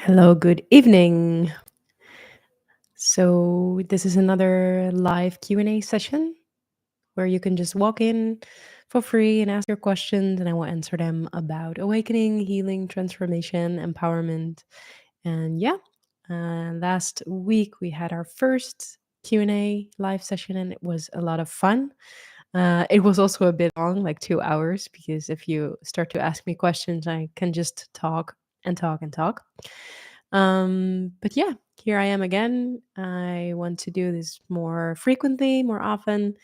Hello, good evening. So this is another live Q&A session where you can just walk in for free and ask your questions and I will answer them about awakening, healing, transformation, empowerment. And last week we had our first Q&A live session and it was a lot of fun. It was also a bit long, like 2 hours, because if you start to ask me questions, I can just talk and talk and talk. But yeah, here I am again. I want to do this more frequently, more often,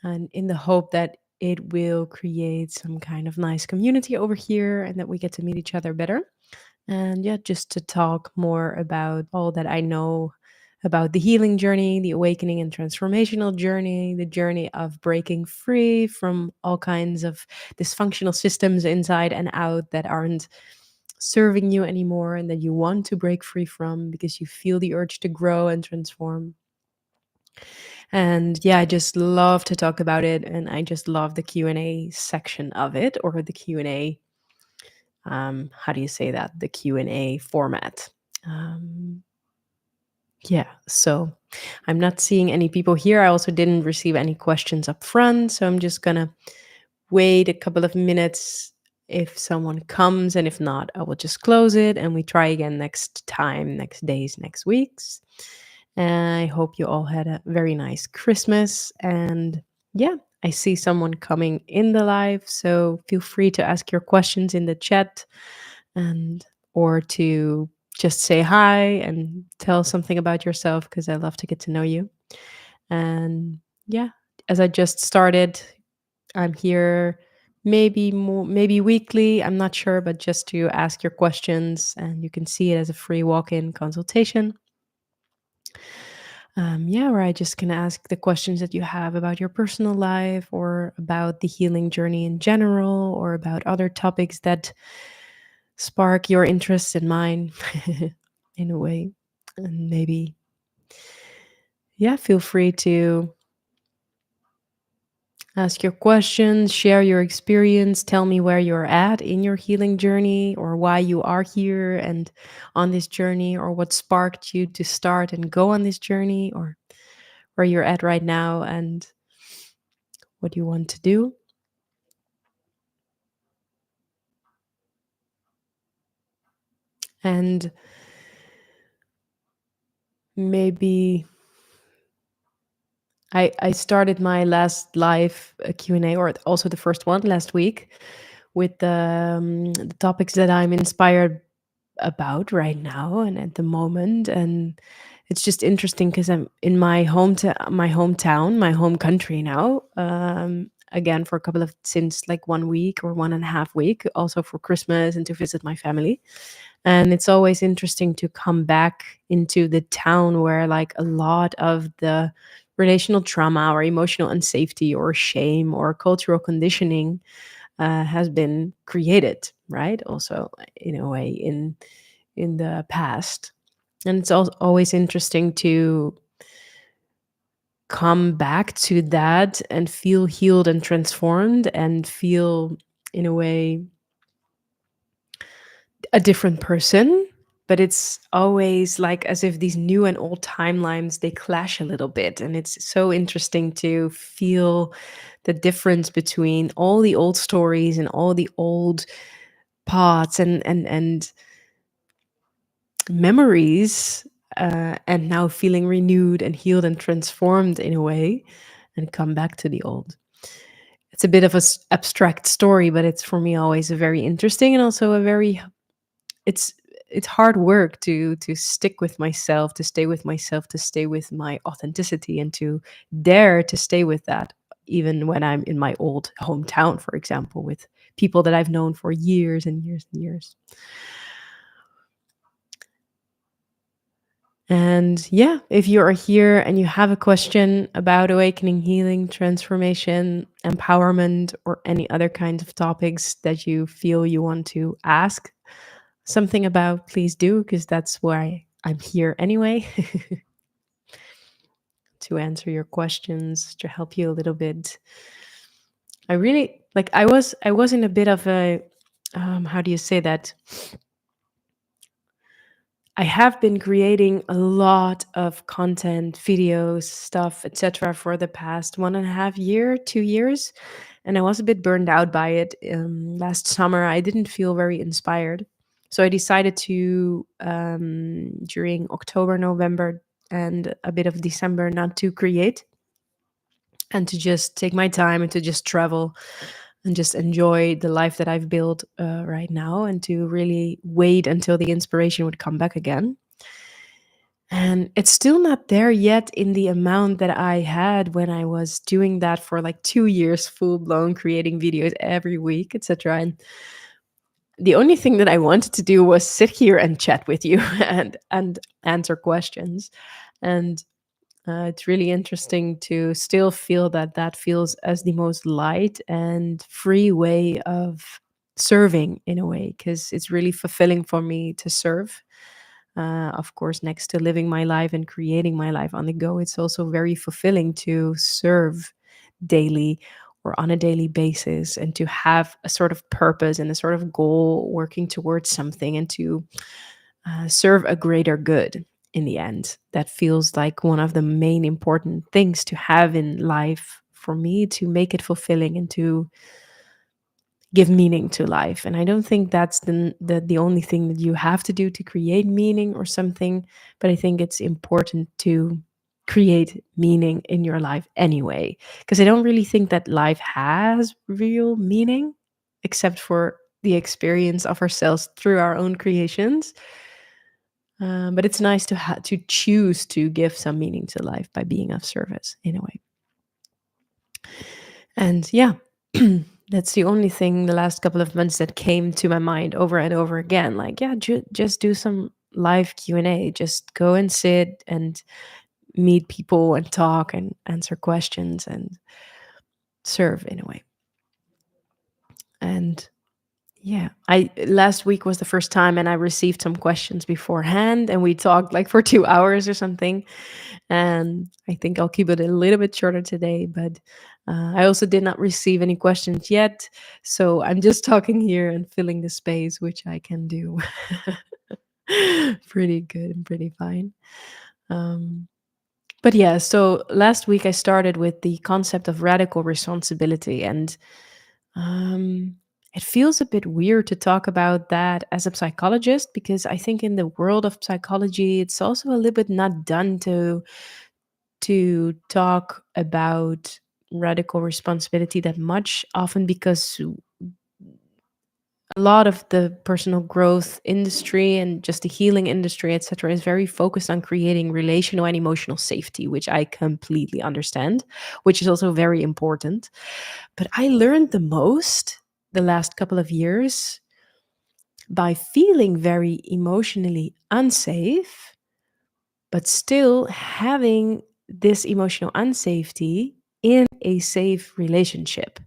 and in the hope that it will create some kind of nice community over here and that we get to meet each other better. And yeah, just to talk more about all that I know about the healing journey, the awakening and transformational journey, the journey of breaking free from all kinds of dysfunctional systems inside and out that aren't serving you anymore and that you want to break free from because you feel the urge to grow and transform. And yeah, I just love to talk about it and I just love the Q&A section of it, or the Q&A, how do you say that? The Q&A format. Um, yeah, so I'm not seeing any people here. I also didn't receive any questions up front, so I'm just gonna wait a couple of minutes if someone comes, and if not, I will just close it and we try again next time, next days, next weeks. And I hope you all had a very nice Christmas. And yeah, I see someone coming in the live, so feel free to ask your questions in the chat, and or to just say hi and tell something about yourself because I love to get to know you. And yeah, as I just started, I'm here maybe more, maybe weekly, I'm not sure, but just to ask your questions, and you can see it as a free walk-in consultation. Yeah, where I just can ask the questions that you have about your personal life or about the healing journey in general or about other topics that spark your interest in mine in a way. And maybe, yeah, feel free to ask your questions, share your experience, tell me where you're at in your healing journey or why you are here and on this journey, or what sparked you to start and go on this journey, or where you're at right now and what you want to do. And maybe I started my last live Q&A, or also the first one last week, with the topics that I'm inspired about right now and at the moment. And it's just interesting because I'm in my hometown, my home country now, again for a couple of, since like 1 week or 1.5 week, also for Christmas and to visit my family. And it's always interesting to come back into the town where like a lot of the relational trauma or emotional unsafety or shame or cultural conditioning has been created, right? Also, in a way, in the past. And it's always interesting to come back to that and feel healed and transformed and feel, in a way, a different person. But it's always like as if these new and old timelines, they clash a little bit, and it's so interesting to feel the difference between all the old stories and all the old paths and memories, and now feeling renewed and healed and transformed in a way, and come back to the old. It's a bit of a abstract story, but it's for me always a very interesting and also a very, it's it's hard work to stick with myself, to stay with myself, to stay with my authenticity, and to dare to stay with that, even when I'm in my old hometown, for example, with people that I've known for years and years and years. And yeah, if you are here and you have a question about awakening, healing, transformation, empowerment, or any other kinds of topics that you feel you want to ask something about, please do, because that's why I'm here anyway, to answer your questions, to help you a little bit. I really like, I was in a bit of a, how do you say that? I have been creating a lot of content, videos, stuff, etc. for the past 1.5 year, 2 years, and I was a bit burned out by it. Last summer, I didn't feel very inspired, so I decided to during October, November, and a bit of December not to create and to just take my time and to just travel and just enjoy the life that I've built right now and to really wait until the inspiration would come back again. And it's still not there yet in the amount that I had when I was doing that for like 2 years, full blown creating videos every week, etc. And the only thing that I wanted to do was sit here and chat with you and answer questions. And it's really interesting to still feel that that feels as the most light and free way of serving in a way, because it's really fulfilling for me to serve. Of course, next to living my life and creating my life on the go, it's also very fulfilling to serve daily or on a daily basis and to have a sort of purpose and a sort of goal working towards something and to serve a greater good in the end. That feels like one of the main important things to have in life for me to make it fulfilling and to give meaning to life. And I don't think that's the only thing that you have to do to create meaning or something, but I think it's important to create meaning in your life anyway, because I don't really think that life has real meaning except for the experience of ourselves through our own creations. But it's nice to choose to give some meaning to life by being of service in a way. And yeah, that's the only thing the last couple of months that came to my mind over and over again. Like, yeah, just do some live Q&A. Just go and sit and meet people and talk and answer questions and serve in a way. And yeah, I last week was the first time and I received some questions beforehand and we talked like for 2 hours or something. And I think I'll keep it a little bit shorter today, but I also did not receive any questions yet. So I'm just talking here and filling the space, which I can do pretty good and pretty fine. Um, but yeah, so last week I started with the concept of radical responsibility. And um, it feels a bit weird to talk about that as a psychologist because I think in the world of psychology, it's also a little bit not done to talk about radical responsibility that much, often because a lot of the personal growth industry and just the healing industry, etc., is very focused on creating relational and emotional safety, which I completely understand, which is also very important. But I learned the most the last couple of years by feeling very emotionally unsafe, but still having this emotional unsafety in a safe relationship.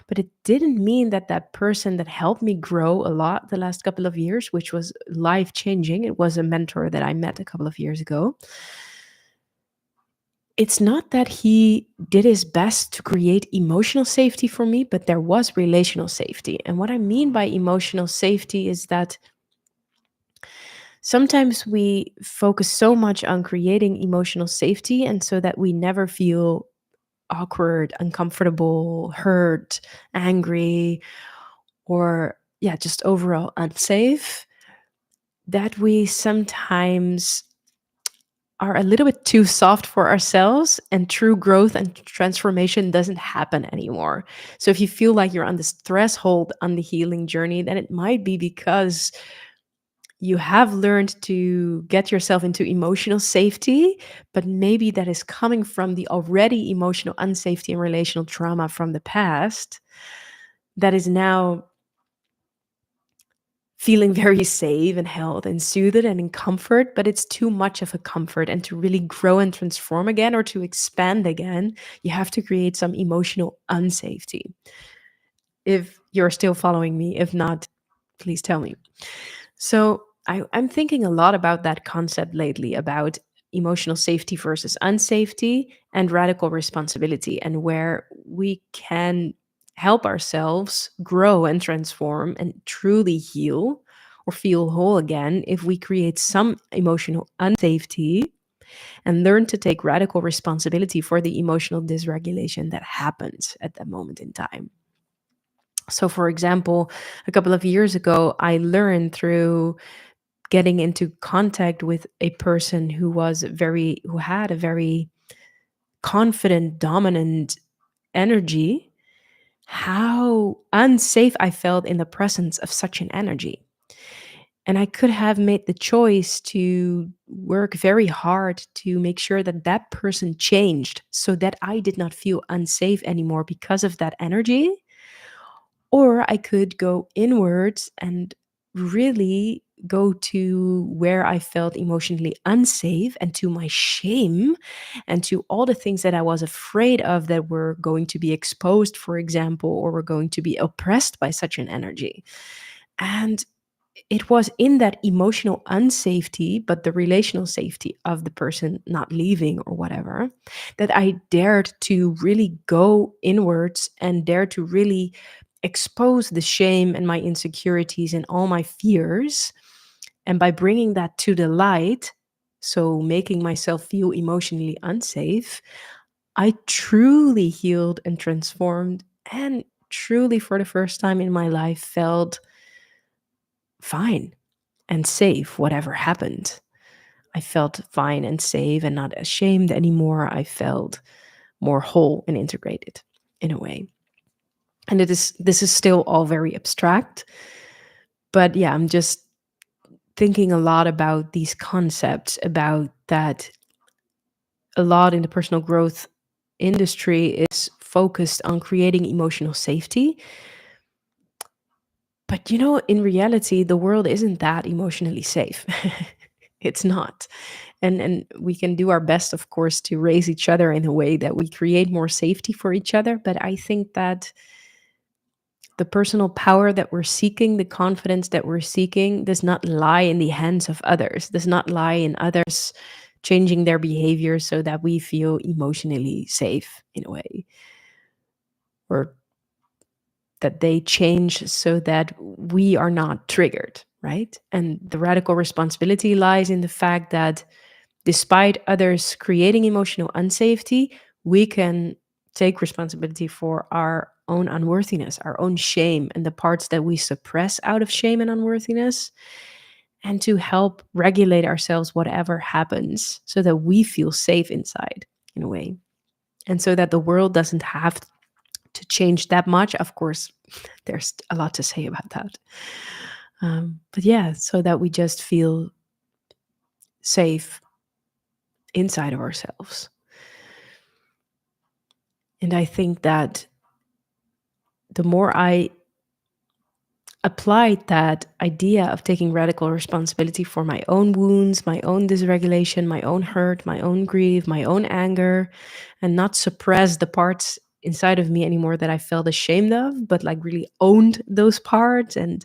But it didn't mean that that person that helped me grow a lot the last couple of years, which was life changing, it was a mentor that I met a couple of years ago. It's not that he did his best to create emotional safety for me, but there was relational safety. And what I mean by emotional safety is that sometimes we focus so much on creating emotional safety, and so that we never feel awkward, uncomfortable, hurt, angry, or yeah, just overall unsafe, that we sometimes are a little bit too soft for ourselves and true growth and transformation doesn't happen anymore. So if you feel like you're on this threshold on the healing journey, then it might be because you have learned to get yourself into emotional safety, but maybe that is coming from the already emotional unsafety and relational trauma from the past that is now feeling very safe and held and soothed and in comfort, but it's too much of a comfort. And to really grow and transform again or to expand again, you have to create some emotional unsafety. If you're still following me, if not, please tell me. So I'm thinking a lot about that concept lately about emotional safety versus unsafety and radical responsibility, and where we can help ourselves grow and transform and truly heal, or feel whole again if we create some emotional unsafety and learn to take radical responsibility for the emotional dysregulation that happens at that moment in time. So, for example, a couple of years ago, I learned through getting into contact with a person who had a very confident, dominant energy, how unsafe I felt in the presence of such an energy. And I could have made the choice to work very hard to make sure that that person changed so that I did not feel unsafe anymore because of that energy. Or I could go inwards and really go to where I felt emotionally unsafe and to my shame and to all the things that I was afraid of that were going to be exposed, for example, or were going to be oppressed by such an energy. And it was in that emotional unsafety, but the relational safety of the person not leaving or whatever, that I dared to really go inwards and dare to really expose the shame and my insecurities and all my fears. And by bringing that to the light, so making myself feel emotionally unsafe, I truly healed and transformed and truly, for the first time in my life, felt fine and safe, whatever happened. I felt fine and safe and not ashamed anymore. I felt more whole and integrated in a way. And this is still all very abstract, but yeah, I'm just thinking a lot about these concepts, about that a lot in the personal growth industry is focused on creating emotional safety. But in reality, the world isn't that emotionally safe. It's not. And we can do our best, of course, to raise each other in a way that we create more safety for each other. But I think that the personal power that we're seeking, the confidence that we're seeking, does not lie in the hands of others, does not lie in others changing their behavior so that we feel emotionally safe in a way, or that they change so that we are not triggered, right? And the radical responsibility lies in the fact that despite others creating emotional unsafety, we can take responsibility for our own unworthiness, our own shame, and the parts that we suppress out of shame and unworthiness, and to help regulate ourselves, whatever happens, so that we feel safe inside in a way. And so that the world doesn't have to change that much. Of course, there's a lot to say about that. But yeah, so that we just feel safe inside of ourselves. And I think that the more I applied that idea of taking radical responsibility for my own wounds, my own dysregulation, my own hurt, my own grief, my own anger, and not suppress the parts inside of me anymore that I felt ashamed of, but like really owned those parts and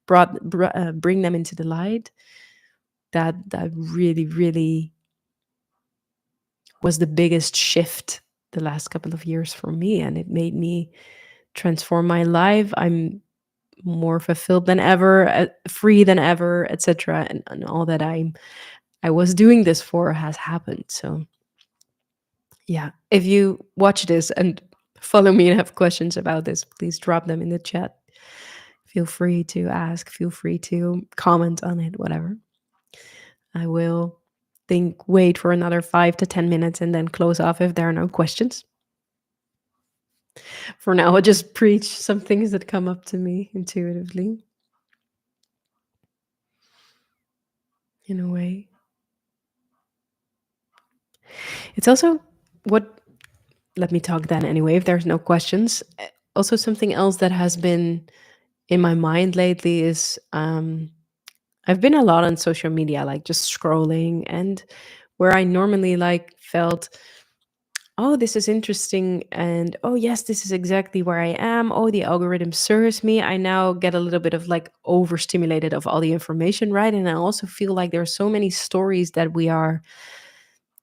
bring them into the light. That really, really was the biggest shift the last couple of years for me, and it made me transform my life. I'm more fulfilled than ever, free than ever, etc. And all that I was doing this for has happened. So yeah, if you watch this and follow me and have questions about this, please drop them in the chat. Feel free to ask, feel free to comment on it, whatever. I will wait for another 5 to 10 minutes and then close off if there are no questions. For now, I'll just preach some things that come up to me intuitively in a way. It's also what, let me talk then anyway, if there's no questions. Also, something else that has been in my mind lately is I've been a lot on social media, like just scrolling, and where I normally like felt, oh, this is interesting, and oh yes, this is exactly where I am. Oh, the algorithm serves me. I now get a little bit of like overstimulated of all the information, right? And I also feel like there are so many stories that we are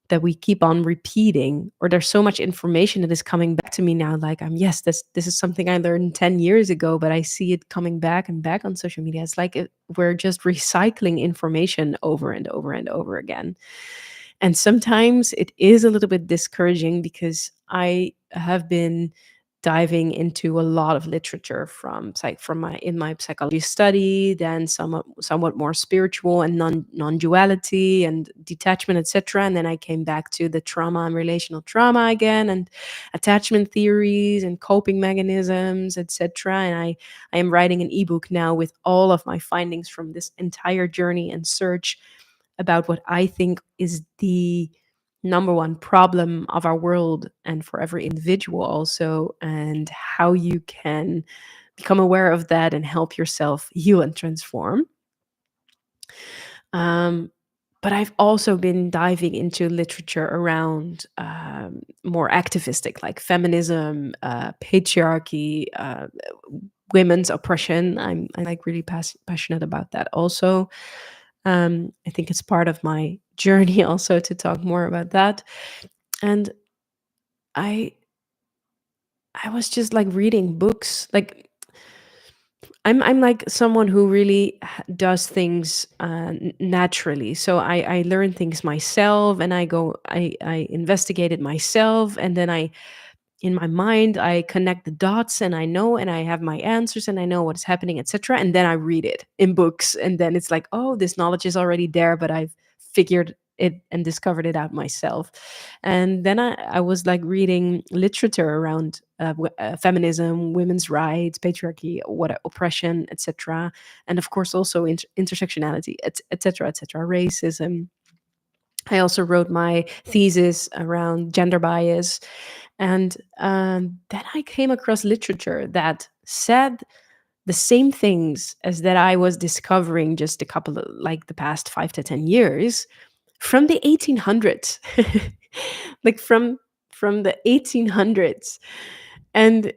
that we keep on repeating, or there's so much information that is coming back to me now, like, yes, this is something I learned 10 years ago, but I see it coming back and back on social media. It's like we're just recycling information over and over and over again. And sometimes it is a little bit discouraging because I have been diving into a lot of literature from my psychology study, then somewhat more spiritual and non-duality and detachment, etc. And then I came back to the trauma and relational trauma again, and attachment theories and coping mechanisms, etc. And I am writing an ebook now with all of my findings from this entire journey and search about what I think is the number one problem of our world and for every individual also, and how you can become aware of that and help yourself heal and transform. Um, but I've also been diving into literature around more activistic, like feminism, patriarchy, women's oppression. I'm like really passionate about that also. I think it's part of my journey also to talk more about that. And I I was just like reading books. Like I'm like someone who really does things naturally. So I learn things myself, and I investigate it myself, and then I in my mind I connect the dots, and I know, and I have my answers, and I know what's happening, etc. And then I read it in books, and then it's like, oh, this knowledge is already there, but I've figured it and discovered it out myself. And then I was like reading literature around feminism, women's rights, patriarchy, what oppression, etc. And of course also intersectionality, etc., etc., racism. I also wrote my thesis around gender bias. And then I came across literature that said the same things as that I was discovering just a couple of, like, the past 5 to 10 years from the 1800s, like from the 1800s. And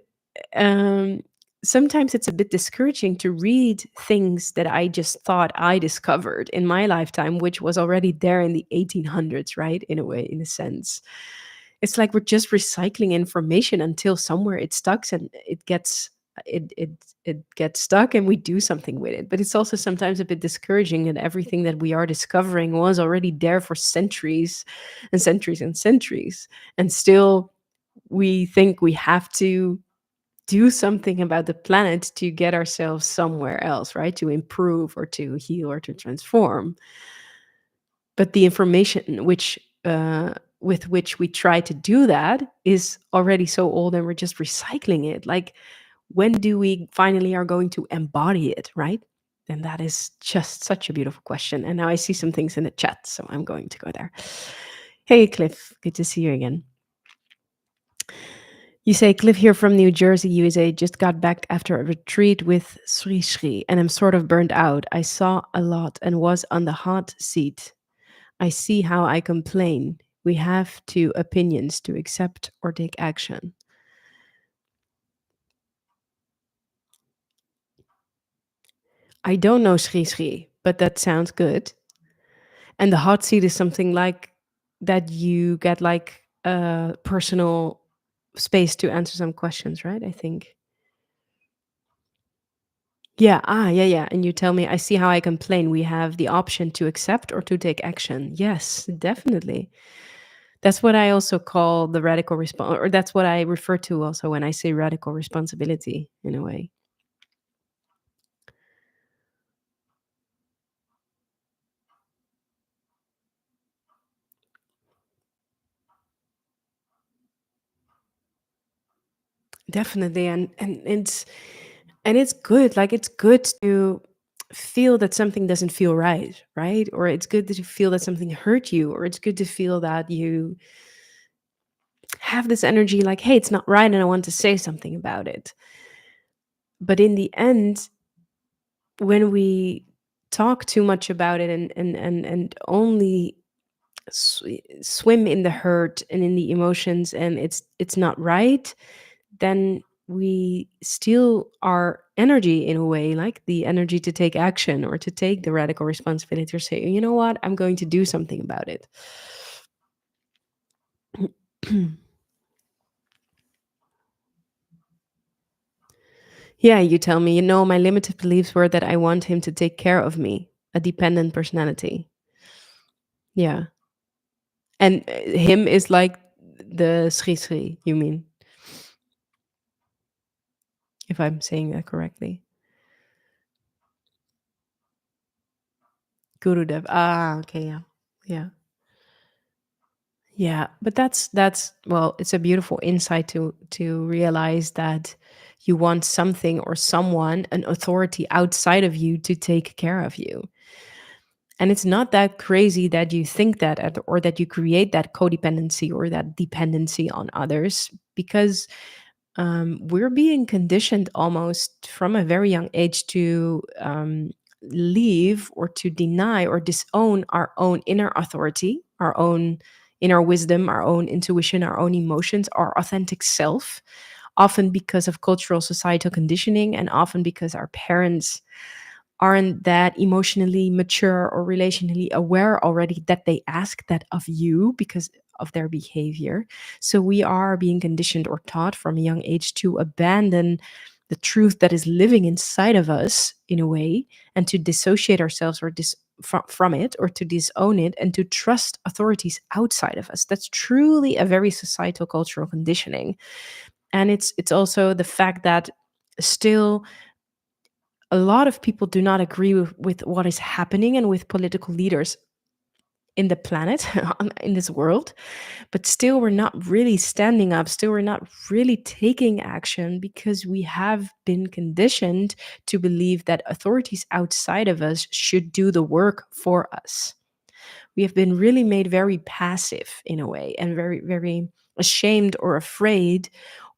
um, sometimes it's a bit discouraging to read things that I just thought I discovered in my lifetime, which was already there in the 1800s, right? In a way, in a sense. It's like we're just recycling information until somewhere it stuck and it gets stuck and we do something with it. But it's also sometimes a bit discouraging that everything that we are discovering was already there for centuries and centuries and centuries. And still we think we have to do something about the planet to get ourselves somewhere else, right? To improve or to heal or to transform. But the information with which we try to do that is already so old, and we're just recycling it. Like, when do we finally are going to embody it, right? And that is just such a beautiful question. And now I see some things in the chat, so I'm going to go there. Hey, Cliff, good to see you again. You say, Cliff here from New Jersey, USA, just got back after a retreat with Sri Sri, and I'm sort of burned out. I saw a lot and was on the hot seat. I see how I complain. We have two opinions, to accept or take action. I don't know Sri Sri, but that sounds good. And the hot seat is something like that you get like a personal space to answer some questions, right? I think. Yeah, yeah, yeah. And you tell me, I see how I complain. We have the option to accept or to take action. Yes, definitely. That's what I also call the radical response, or that's what I refer to also when I say radical responsibility in a way. Definitely. And it's good. Like, it's good to feel that something doesn't feel right, right? Or it's good to feel that something hurt you, or it's good to feel that you have this energy like, hey, it's not right and I want to say something about it. But in the end, when we talk too much about it and only swim in the hurt and in the emotions, and it's not right, then we steal our energy in a way, like the energy to take action or to take the radical responsibility or say, you know what, I'm going to do something about it. Yeah, you tell me, my limited beliefs were that I want him to take care of me, a dependent personality. Yeah. And him is like the Sri Sri, you mean, if I'm saying that correctly. Gurudev. Ah, okay, yeah. Yeah. Yeah, but that's well, it's a beautiful insight to realize that you want something or someone, an authority outside of you to take care of you. And it's not that crazy that you think that or that you create that codependency or that dependency on others because we're being conditioned almost from a very young age to leave or to deny or disown our own inner authority, our own inner wisdom, our own intuition, our own emotions, our authentic self, often because of cultural societal conditioning and often because our parents aren't that emotionally mature or relationally aware already that they ask that of you because of their behavior. So we are being conditioned or taught from a young age to abandon the truth that is living inside of us in a way and to dissociate ourselves or from it or to disown it and to trust authorities outside of us. That's truly a very societal cultural conditioning. And it's also the fact that still a lot of people do not agree with what is happening and with political leaders in the planet in this world, but still we're not really standing up, still we're not really taking action because we have been conditioned to believe that authorities outside of us should do the work for us. We have been really made very passive in a way and very very ashamed or afraid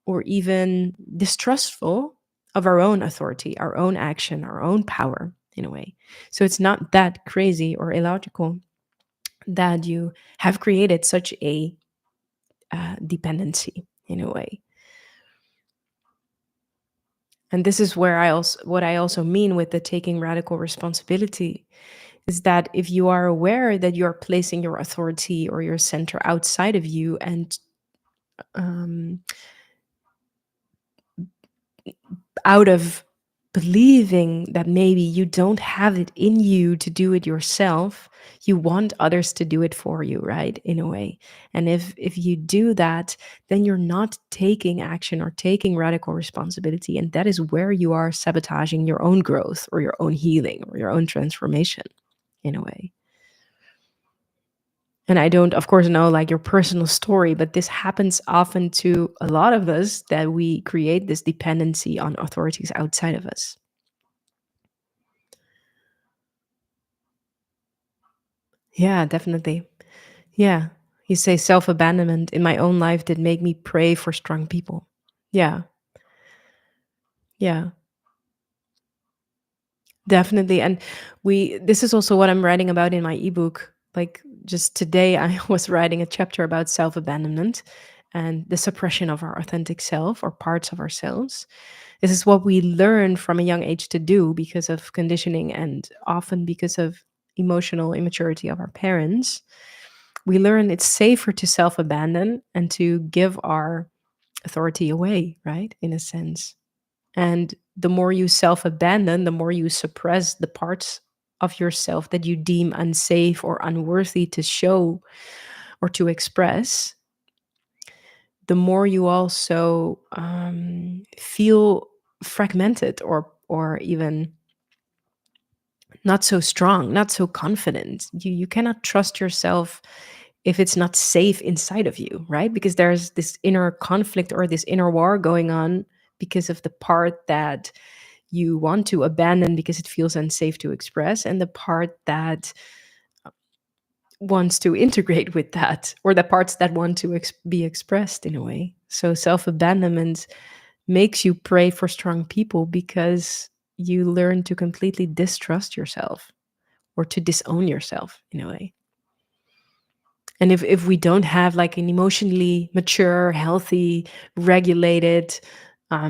or even distrustful of our own authority, our own action, our own power in a way. So it's not that crazy or illogical that you have created such a dependency in a way. And this is where what I also mean with the taking radical responsibility is that if you are aware that you are placing your authority or your center outside of you and um, out of believing that maybe you don't have it in you to do it yourself, you want others to do it for you, right, in a way. And if you do that, then you're not taking action or taking radical responsibility, and that is where you are sabotaging your own growth or your own healing or your own transformation in a way. And I don't, of course, know like your personal story, but this happens often to a lot of us that we create this dependency on authorities outside of us. Yeah, definitely. Yeah. You say self abandonment in my own life did make me pray for strong people. Yeah. Yeah. Definitely. And this is also what I'm writing about in my ebook. Like just today, I was writing a chapter about self abandonment and the suppression of our authentic self or parts of ourselves. This is what we learn from a young age to do because of conditioning and often because of emotional immaturity of our parents. We learn it's safer to self abandon and to give our authority away, right? In a sense. And the more you self abandon, the more you suppress the parts of yourself that you deem unsafe or unworthy to show or to express, the more you also feel fragmented or even not so strong, not so confident. You cannot trust yourself if it's not safe inside of you, right? Because there's this inner conflict or this inner war going on because of the part that you want to abandon because it feels unsafe to express and the part that wants to integrate with that or the parts that want to be expressed in a way. So self-abandonment makes you pray for strong people because you learn to completely distrust yourself or to disown yourself in a way. And if we don't have like an emotionally mature, healthy, regulated,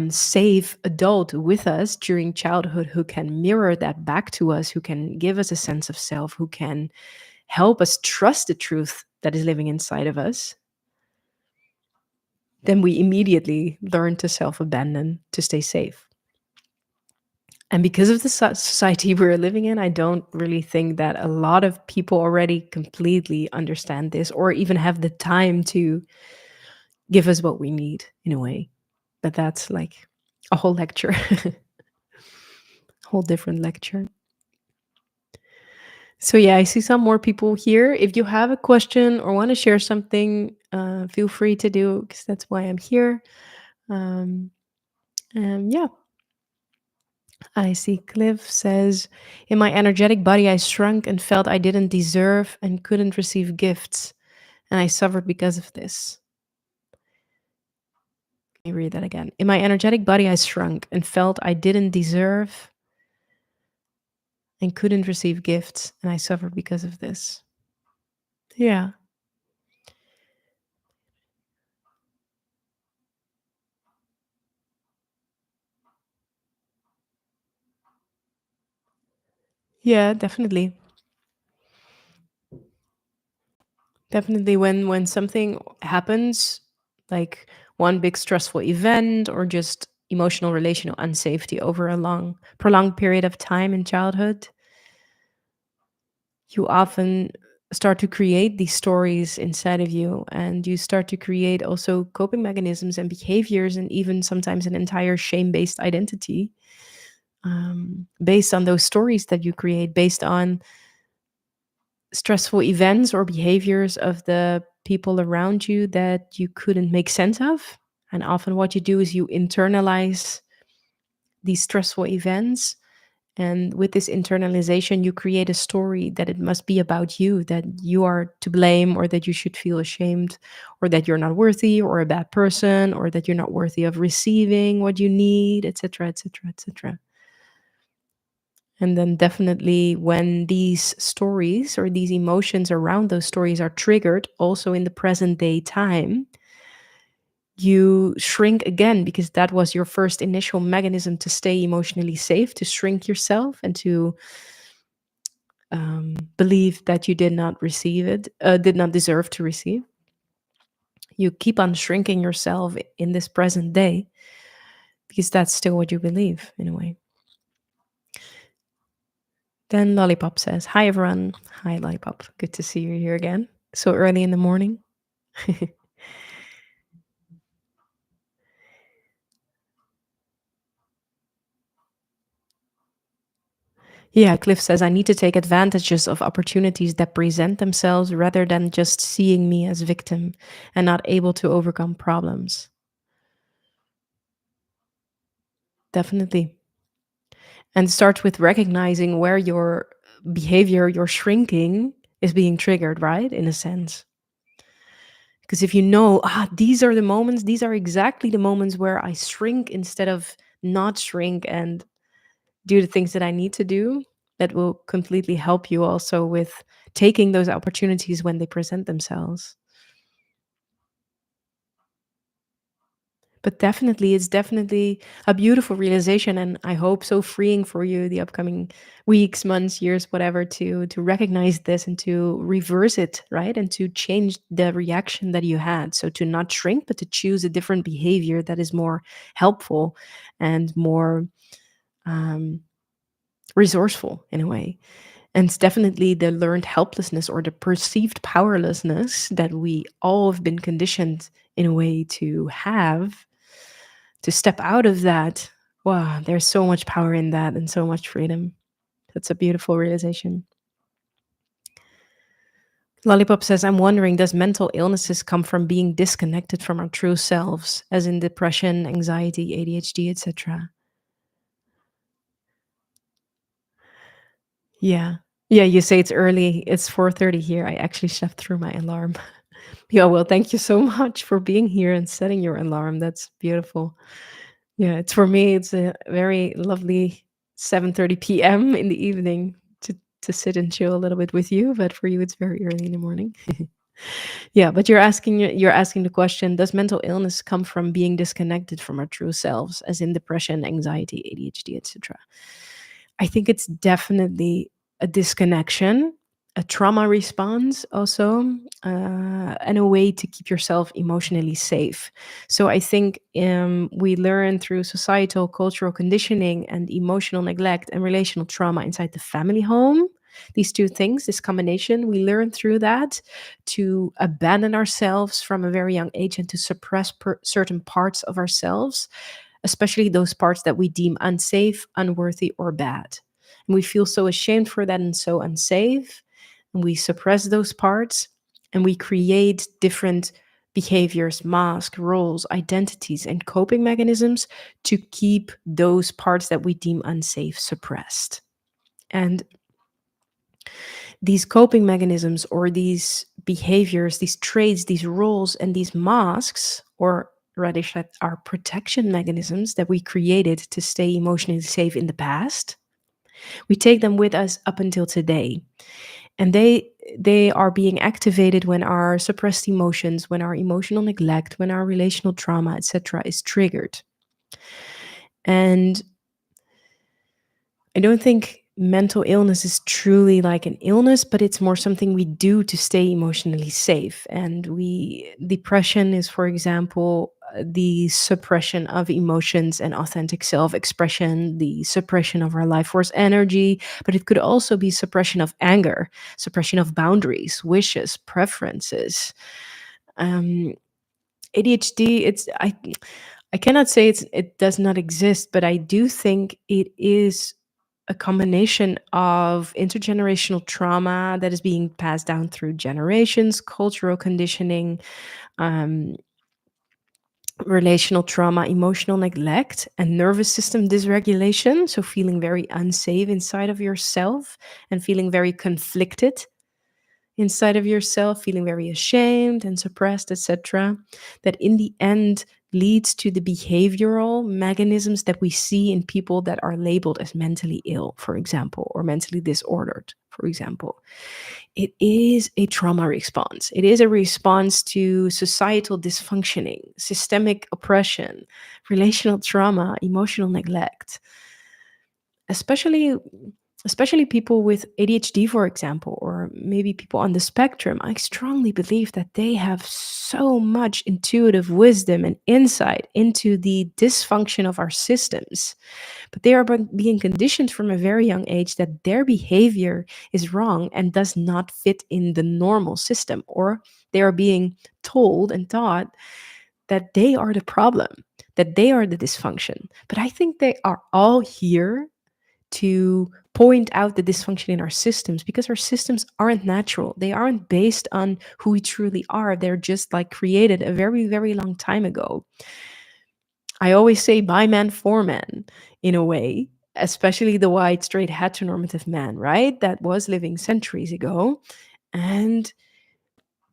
safe adult with us during childhood who can mirror that back to us, who can give us a sense of self, who can help us trust the truth that is living inside of us, then we immediately learn to self abandon to stay safe. And because of the society we're living in, I don't really think that a lot of people already completely understand this or even have the time to give us what we need in a way. But that's like a whole lecture, whole different lecture. So yeah, I see some more people here. If you have a question or want to share something, feel free to do because that's why I'm here. Um, and yeah, I see Cliff says, in my energetic body, I shrunk and felt I didn't deserve and couldn't receive gifts, and I suffered because of this. Let me read that again. In my energetic body, I shrunk and felt I didn't deserve and couldn't receive gifts, and I suffered because of this. Yeah. Yeah, definitely. Definitely when something happens, like one big stressful event or just emotional relational unsafety over a long prolonged period of time in childhood, you often start to create these stories inside of you, and you start to create also coping mechanisms and behaviors and even sometimes an entire shame-based identity, based on those stories that you create, based on stressful events or behaviors of the people around you that you couldn't make sense of. And often what you do is you internalize these stressful events. And with this internalization, you create a story that it must be about you, that you are to blame, or that you should feel ashamed, or that you're not worthy, or a bad person, or that you're not worthy of receiving what you need, etc., etc., etc. And then definitely when these stories or these emotions around those stories are triggered also in the present day time, you shrink again because that was your first initial mechanism to stay emotionally safe, to shrink yourself and to believe that you did not receive it, did not deserve to receive. You keep on shrinking yourself in this present day because that's still what you believe in a way. Then Lollipop says, "Hi everyone." Hi Lollipop. Good to see you here again. So early in the morning. Yeah, Cliff says, "I need to take advantages of opportunities that present themselves rather than just seeing me as victim and not able to overcome problems." Definitely. And start with recognizing where your behavior, your shrinking is being triggered, right? In a sense. Because if you know, these are the moments, these are exactly the moments where I shrink instead of not shrink and do the things that I need to do, that will completely help you also with taking those opportunities when they present themselves. But definitely, it's definitely a beautiful realization, and I hope so freeing for you the upcoming weeks, months, years, whatever, to recognize this and to reverse it, right? And to change the reaction that you had. So to not shrink, but to choose a different behavior that is more helpful and more um, resourceful in a way. And it's definitely the learned helplessness or the perceived powerlessness that we all have been conditioned in a way to have, to step out of that. Wow, there's so much power in that and so much freedom. That's a beautiful realization. Lollipop says, "I'm wondering, does mental illnesses come from being disconnected from our true selves, as in depression, anxiety, ADHD, etc.?" Yeah. Yeah, you say it's early. It's 4:30 here. I actually slept through my alarm. Yeah, well, thank you so much for being here and setting your alarm. That's beautiful. Yeah, it's for me, it's a very lovely 7:30 p.m. in the evening to sit and chill a little bit with you, but for you it's very early in the morning. Yeah, but you're asking the question, does mental illness come from being disconnected from our true selves, as in depression, anxiety, ADHD, etc.? I think it's definitely a disconnection. a trauma response also, and a way to keep yourself emotionally safe. So I think we learn through societal cultural conditioning and emotional neglect and relational trauma inside the family home, these two things, this combination, we learn through that to abandon ourselves from a very young age and to suppress certain parts of ourselves, especially those parts that we deem unsafe, unworthy, or bad. And we feel so ashamed for that and so unsafe. And we suppress those parts and we create different behaviors, masks, roles, identities, and coping mechanisms to keep those parts that we deem unsafe suppressed. And these coping mechanisms or these behaviors, these traits, these roles, and these masks, or rather said, are protection mechanisms that we created to stay emotionally safe in the past. We take them with us up until today. And they are being activated when our suppressed emotions, when our emotional neglect, when our relational trauma, etc., is triggered. And I don't think mental illness is truly like an illness, but it's more something we do to stay emotionally safe. And depression is, for example, the suppression of emotions and authentic self-expression, the suppression of our life force energy, but it could also be suppression of anger, suppression of boundaries, wishes, preferences. Um, ADHD, I cannot say it does not exist, but I do think it is a combination of intergenerational trauma that is being passed down through generations, cultural conditioning, um, relational trauma, emotional neglect, and nervous system dysregulation. So, feeling very unsafe inside of yourself and feeling very conflicted inside of yourself, feeling very ashamed and suppressed, etc., that in the end leads to the behavioral mechanisms that we see in people that are labeled as mentally ill, for example, or mentally disordered, for example. It is a trauma response. It is a response to societal dysfunctioning, systemic oppression, relational trauma, emotional neglect, especially people with ADHD, for example, or maybe people on the spectrum. I strongly believe that they have so much intuitive wisdom and insight into the dysfunction of our systems, but they are being conditioned from a very young age that their behavior is wrong and does not fit in the normal system, or they are being told and taught that they are the problem, that they are the dysfunction. But I think they are all here to point out the dysfunction in our systems, because our systems aren't natural. They aren't based on who we truly are. They're just like created a very, very long time ago. I always say by man for man, in a way, especially the white, straight, heteronormative man, right? That was living centuries ago. And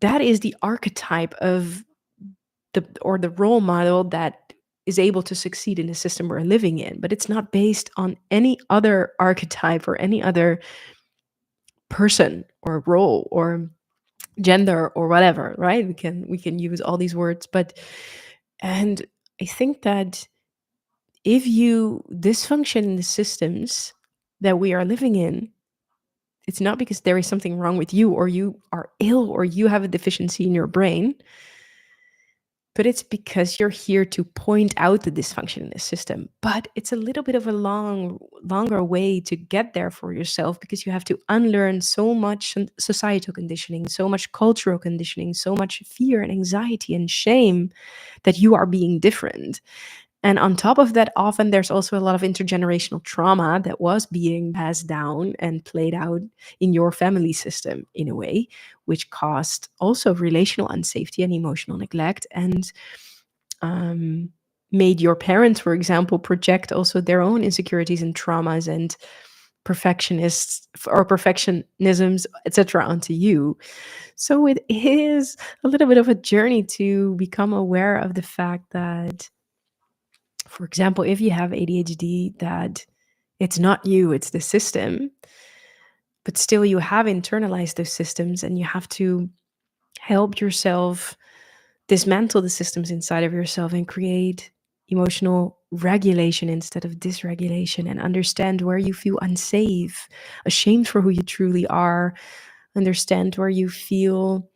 that is the archetype of the role model that is able to succeed in the system we're living in, but it's not based on any other archetype or any other person or role or gender or whatever, right? We can use all these words, but and I think that if you dysfunction in the systems that we are living in, it's not because there is something wrong with you or you are ill or you have a deficiency in your brain, but it's because you're here to point out the dysfunction in the system. But it's a little bit of a longer way to get there for yourself, because you have to unlearn so much societal conditioning, so much cultural conditioning, so much fear and anxiety and shame that you are being different. And on top of that, often there's also a lot of intergenerational trauma that was being passed down and played out in your family system in a way, which caused also relational unsafety and emotional neglect, and um, made your parents, for example, project also their own insecurities and traumas and perfectionists or perfectionisms, etc., onto you. So it is a little bit of a journey to become aware of the fact that, for example, if you have ADHD, that it's not you, it's the system, but still you have internalized those systems and you have to help yourself dismantle the systems inside of yourself and create emotional regulation instead of dysregulation, and understand where you feel unsafe, ashamed for who you truly are, understand where you feel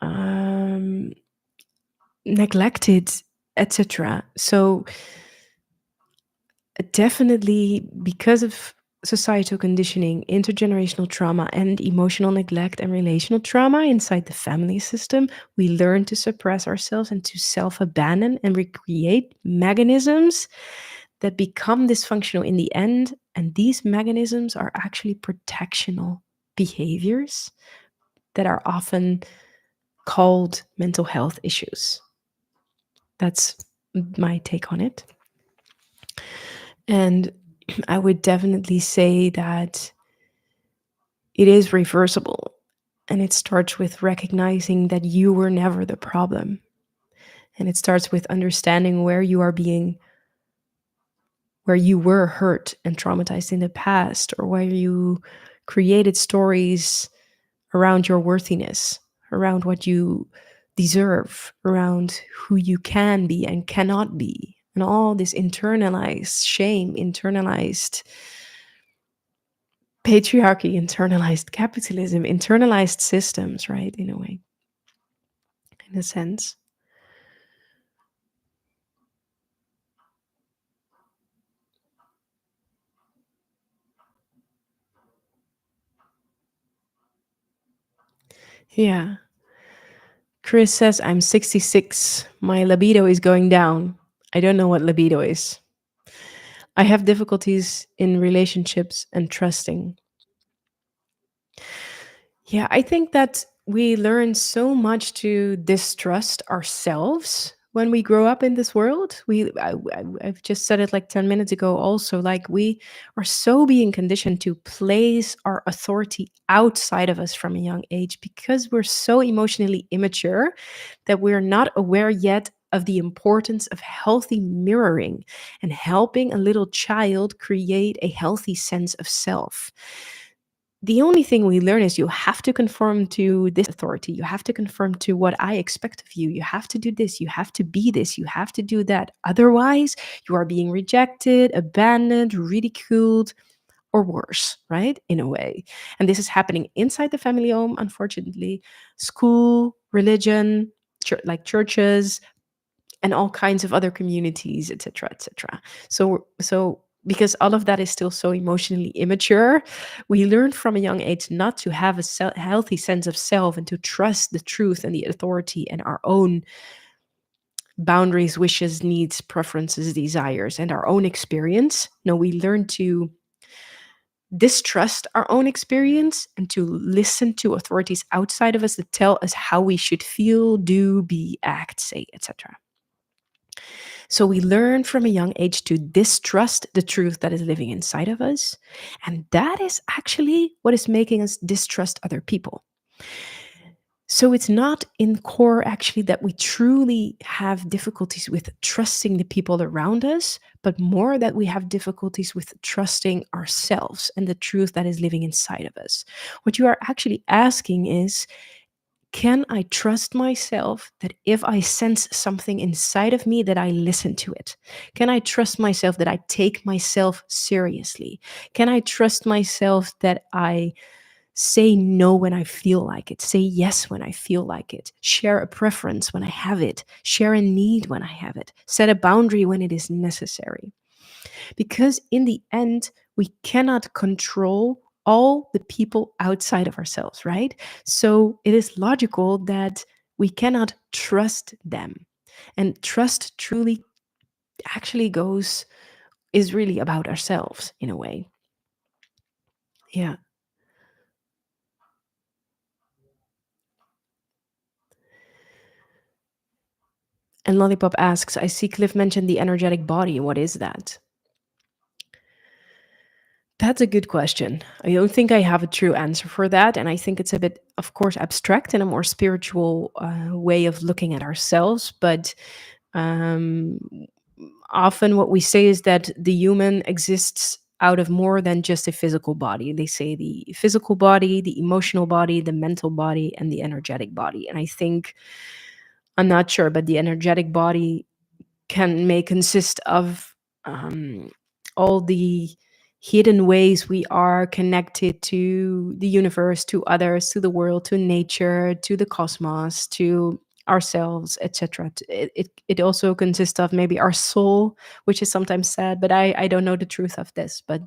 um, neglected, etc. So definitely, because of societal conditioning, intergenerational trauma, and emotional neglect and relational trauma inside the family system, we learn to suppress ourselves and to self abandon and recreate mechanisms that become dysfunctional in the end. And these mechanisms are actually protectional behaviors that are often called mental health issues. That's my take on it. And I would definitely say that it is reversible. And it starts with recognizing that you were never the problem. And it starts with understanding where you were hurt and traumatized in the past, or where you created stories around your worthiness, around what you deserve, around who you can be and cannot be. And all this internalized shame, internalized patriarchy, internalized capitalism, internalized systems, right? In a way, in a sense. Yeah. Chris says, I'm 66. My libido is going down. I don't know what libido is. I have difficulties in relationships and trusting. Yeah, I think that we learn so much to distrust ourselves when we grow up in this world. I've just said it like 10 minutes ago also, like we are so being conditioned to place our authority outside of us from a young age because we're so emotionally immature that we're not aware yet of the importance of healthy mirroring and helping a little child create a healthy sense of self. The only thing we learn is you have to conform to this authority. You have to conform to what I expect of you. You have to do this. You have to be this. You have to do that. Otherwise, you are being rejected, abandoned, ridiculed, or worse, right? In a way. And this is happening inside the family home, unfortunately, school, religion, like churches, and all kinds of other communities, etc., etc. So because all of that is still so emotionally immature, we learn from a young age not to have a healthy sense of self and to trust the truth and the authority and our own boundaries, wishes, needs, preferences, desires, and our own experience. No, we learn to distrust our own experience and to listen to authorities outside of us that tell us how we should feel, do, be, act, say, etc. So we learn from a young age to distrust the truth that is living inside of us. And that is actually what is making us distrust other people. So it's not in core actually that we truly have difficulties with trusting the people around us, but more that we have difficulties with trusting ourselves and the truth that is living inside of us. What you are actually asking is, can I trust myself that if I sense something inside of me that I listen to it? Can I trust myself that I take myself seriously? Can I trust myself that I say no when I feel like it, say yes when I feel like it, share a preference when I have it, share a need when I have it, set a boundary when it is necessary? Because in the end, we cannot control all the people outside of ourselves, right? So it is logical that we cannot trust them. And trust truly actually is really about ourselves in a way. Yeah. And Lollipop asks, I see Cliff mentioned the energetic body. What is that? That's a good question. I don't think I have a true answer for that. And I think it's a bit, of course, abstract and a more spiritual way of looking at ourselves. But um, often what we say is that the human exists out of more than just a physical body. They say the physical body, the emotional body, the mental body, and the energetic body. And I think, I'm not sure, but the energetic body may consist of all the hidden ways we are connected to the universe, to others, to the world, to nature, to the cosmos, to ourselves, etc. It also consists of maybe our soul, which is sometimes said, but I don't know the truth of this. But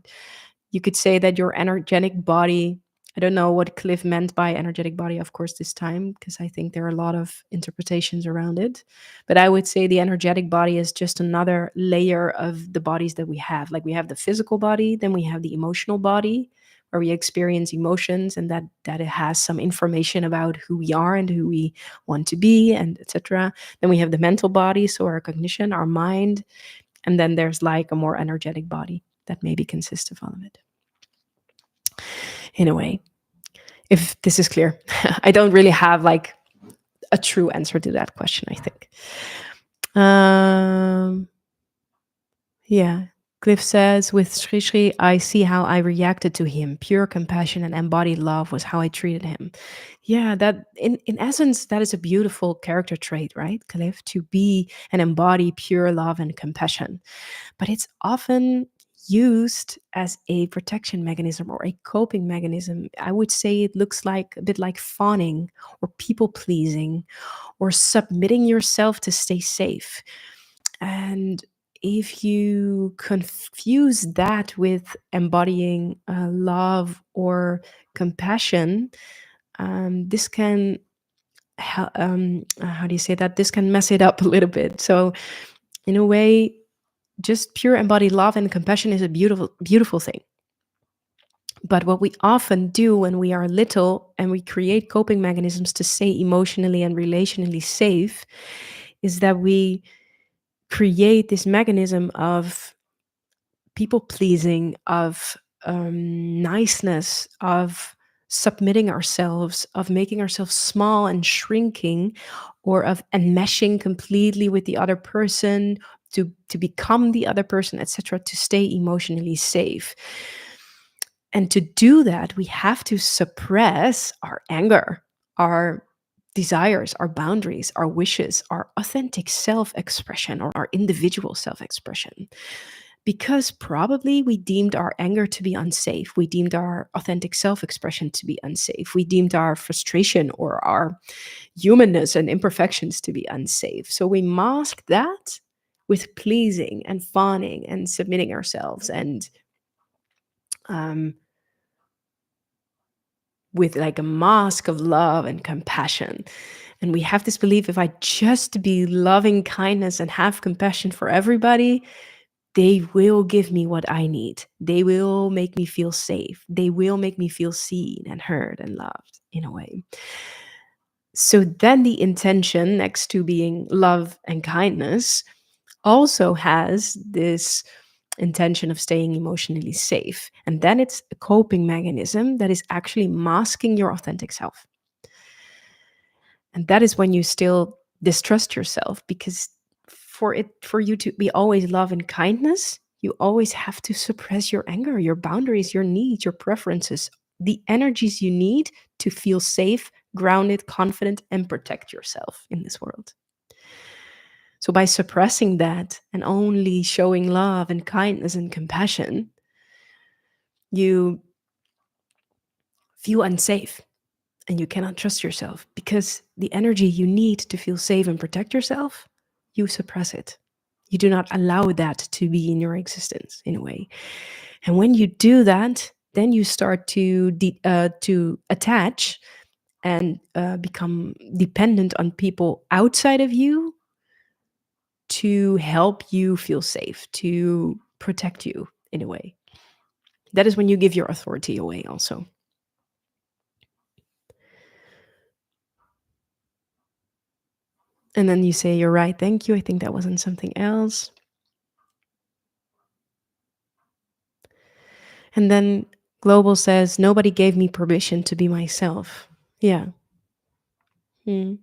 you could say that your energetic body, I don't know what Cliff meant by energetic body, of course, this time, because I think there are a lot of interpretations around it. But I would say the energetic body is just another layer of the bodies that we have. Like we have the physical body, then we have the emotional body, where we experience emotions, and that it has some information about who we are and who we want to be, and etc. Then we have the mental body, so our cognition, our mind, and then there's like a more energetic body that maybe consists of all of it. In a way, if this is clear. I don't really have like a true answer to that question, I think. Um, yeah. Cliff says, with Sri Sri, I see how I reacted to him. Pure compassion and embodied love was how I treated him. Yeah, that in essence, that is a beautiful character trait, right, Cliff? To be and embody pure love and compassion. But it's often used as a protection mechanism or a coping mechanism. I would say it looks like a bit like fawning or people pleasing or submitting yourself to stay safe. And if you confuse that with embodying love or compassion, this can how do you say that? This can mess it up a little bit. So, in a way, just pure embodied love and compassion is a beautiful, beautiful thing. But what we often do when we are little and we create coping mechanisms to stay emotionally and relationally safe is that we create this mechanism of people pleasing, of niceness, of submitting ourselves, of making ourselves small and shrinking, or of enmeshing completely with the other person to become the other person, etc., to stay emotionally safe. And to do that, we have to suppress our anger, our desires, our boundaries, our wishes, our authentic self expression or our individual self expression. Because probably we deemed our anger to be unsafe. We deemed our authentic self expression to be unsafe. We deemed our frustration or our humanness and imperfections to be unsafe. So we mask that with pleasing and fawning and submitting ourselves and um, with like a mask of love and compassion. And we have this belief, if I just be loving kindness and have compassion for everybody, they will give me what I need. They will make me feel safe. They will make me feel seen and heard and loved in a way. So then the intention, next to being love and kindness, also has this intention of staying emotionally safe. And then it's a coping mechanism that is actually masking your authentic self. And that is when you still distrust yourself, because for you to be always love and kindness, you always have to suppress your anger, your boundaries, your needs, your preferences, the energies you need to feel safe, grounded, confident, and protect yourself in this world. So by suppressing that and only showing love and kindness and compassion, you feel unsafe and you cannot trust yourself, because the energy you need to feel safe and protect yourself, you suppress it. You do not allow that to be in your existence in a way. And when you do that, then you start to attach and become dependent on people outside of you to help you feel safe, to protect you in a way. That is when you give your authority away also. And then you say, you're right, thank you. I think that wasn't something else. And then Global says, nobody gave me permission to be myself. Yeah. Hmm.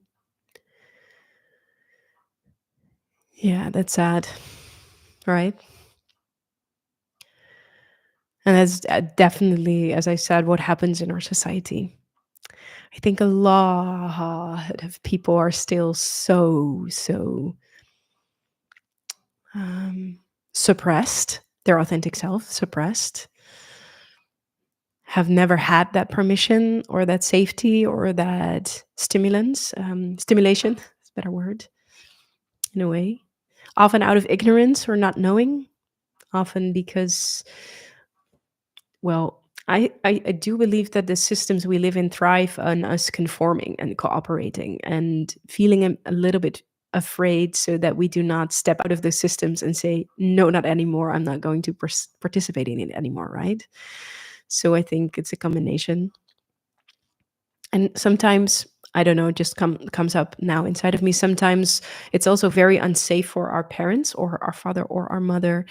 Yeah, that's sad. Right. And that's definitely, as I said, what happens in our society. I think a lot of people are still so suppressed, their authentic self suppressed. have never had that permission or that safety or that stimulation, is a better word, in a way. Often out of ignorance or not knowing, often because, well, I do believe that the systems we live in thrive on us conforming and cooperating and feeling a little bit afraid so that we do not step out of the systems and say, no, not anymore. I'm not going to participate in it anymore, right? So I think it's a combination. And sometimes, I don't know, it just comes up now inside of me. Sometimes it's also very unsafe for our parents or our father or our mother,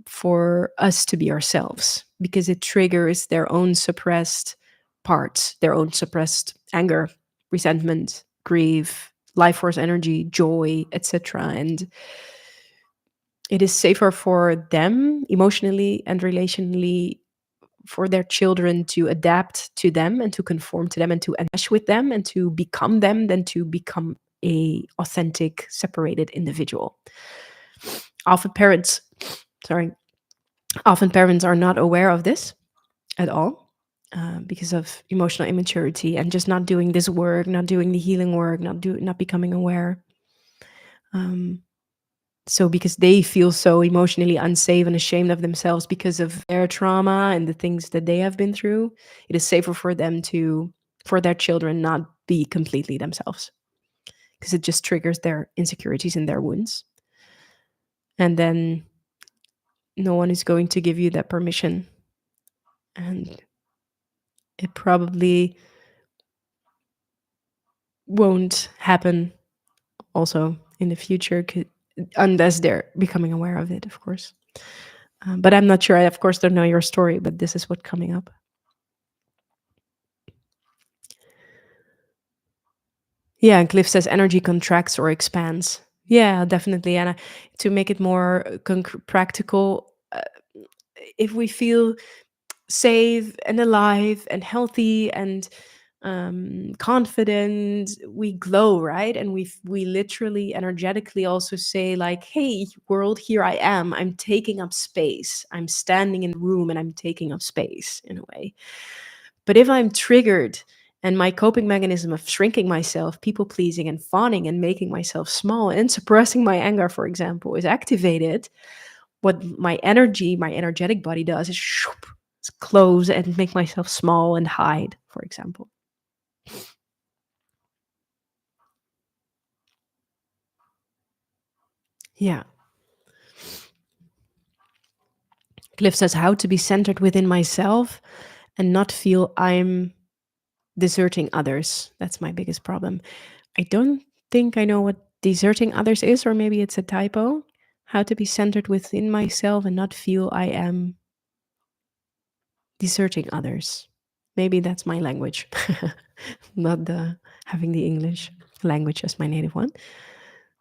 for us to be ourselves because it triggers their own suppressed parts, their own suppressed anger, resentment, grief, life force energy, joy, etc. And it is safer for them emotionally and relationally for their children to adapt to them and to conform to them and to enmesh with them and to become them than to become a authentic separated individual. Often parents, sorry, often parents are not aware of this at all, because of emotional immaturity and just not doing this work, not doing the healing work, not becoming aware. Um, so because they feel so emotionally unsafe and ashamed of themselves because of their trauma and the things that they have been through, it is safer for them to for their children not be completely themselves because it just triggers their insecurities and their wounds. And then no one is going to give you that permission. And it probably won't happen also in the future unless they're becoming aware of it, of course. But I'm not sure. I, of course, don't know your story, but this is what's coming up. Yeah, and Cliff says energy contracts or expands. Yeah, definitely. And to make it more practical, if we feel safe and alive and healthy and confident, we glow, right? And we literally energetically also say like, hey world, here I am, I'm taking up space, I'm standing in the room and I'm taking up space in a way. But if I'm triggered and my coping mechanism of shrinking myself, people pleasing and fawning and making myself small and suppressing my anger, for example, is activated, what my energy, my energetic body does is shoop, close and make myself small and hide, for example. Yeah. Cliff says how to be centered within myself and not feel I'm deserting others. That's my biggest problem. I don't think I know what deserting others is, or maybe it's a typo. How to be centered within myself and not feel I am deserting others. Maybe that's my language, not the having the English language as my native one.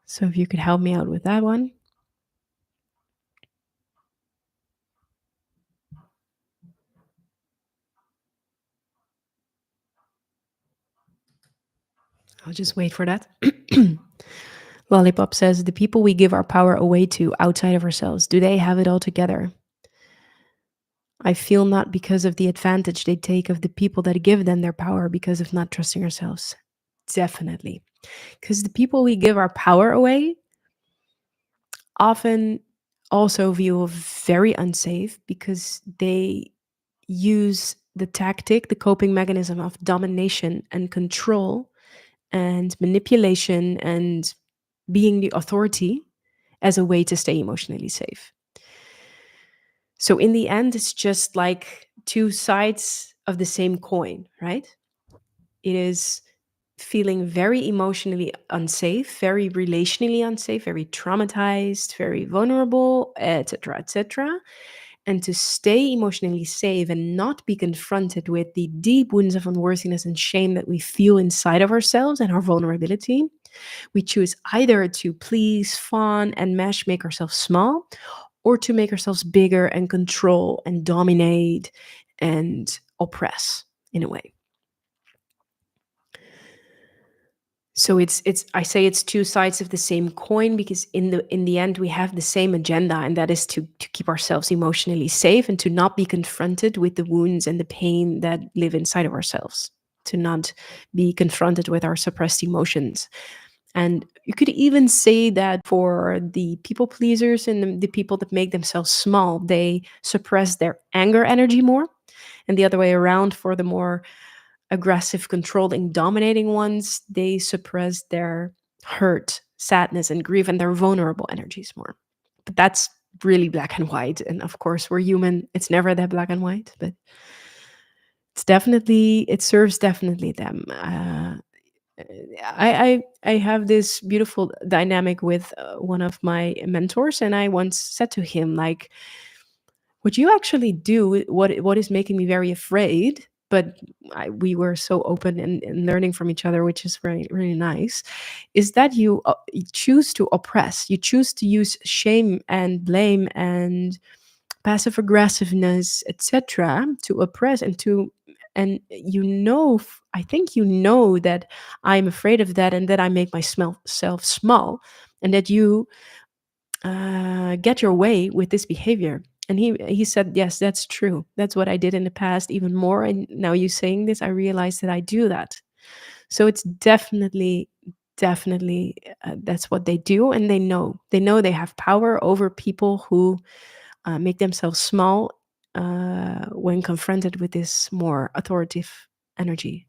So if you could help me out with that one. I'll just wait for that. Lollipop says, the people we give our power away to outside of ourselves, do they have it all together? I feel not because of the advantage they take of the people that give them their power because of not trusting ourselves. Definitely. Because the people we give our power away often also feel very unsafe because they use the tactic, the coping mechanism of domination and control and manipulation and being the authority as a way to stay emotionally safe. So in the end, it's just like two sides of the same coin, right? It is feeling very emotionally unsafe, very relationally unsafe, very traumatized, very vulnerable, etc., etc. And to stay emotionally safe and not be confronted with the deep wounds of unworthiness and shame that we feel inside of ourselves and our vulnerability, we choose either to please, fawn, and mesh, make ourselves small, or to make ourselves bigger and control and dominate and oppress in a way. So it's I say it's two sides of the same coin, because in the end we have the same agenda, and that is to keep ourselves emotionally safe and to not be confronted with the wounds and the pain that live inside of ourselves, to not be confronted with our suppressed emotions. And you could even say that for the people pleasers and the people that make themselves small, they suppress their anger energy more, and the other way around, for the more aggressive, controlling, dominating ones, they suppress their hurt, sadness, and grief, and their vulnerable energies more. But that's really black and white. And of course, we're human. It's never that black and white, but it serves definitely them. I have this beautiful dynamic with one of my mentors, and I once said to him, like, what you actually do, what is making me very afraid, but we were so open and learning from each other, which is very really nice, is that you choose to oppress, you choose to use shame and blame and passive aggressiveness, etc., to oppress and to, and I think you know that I'm afraid of that, and that I make myself small, and that you get your way with this behavior. And he said, yes, that's true. That's what I did in the past, even more. And now you saying this, I realize that I do that. So it's definitely that's what they do, and they know they have power over people who make themselves small when confronted with this more authoritative energy.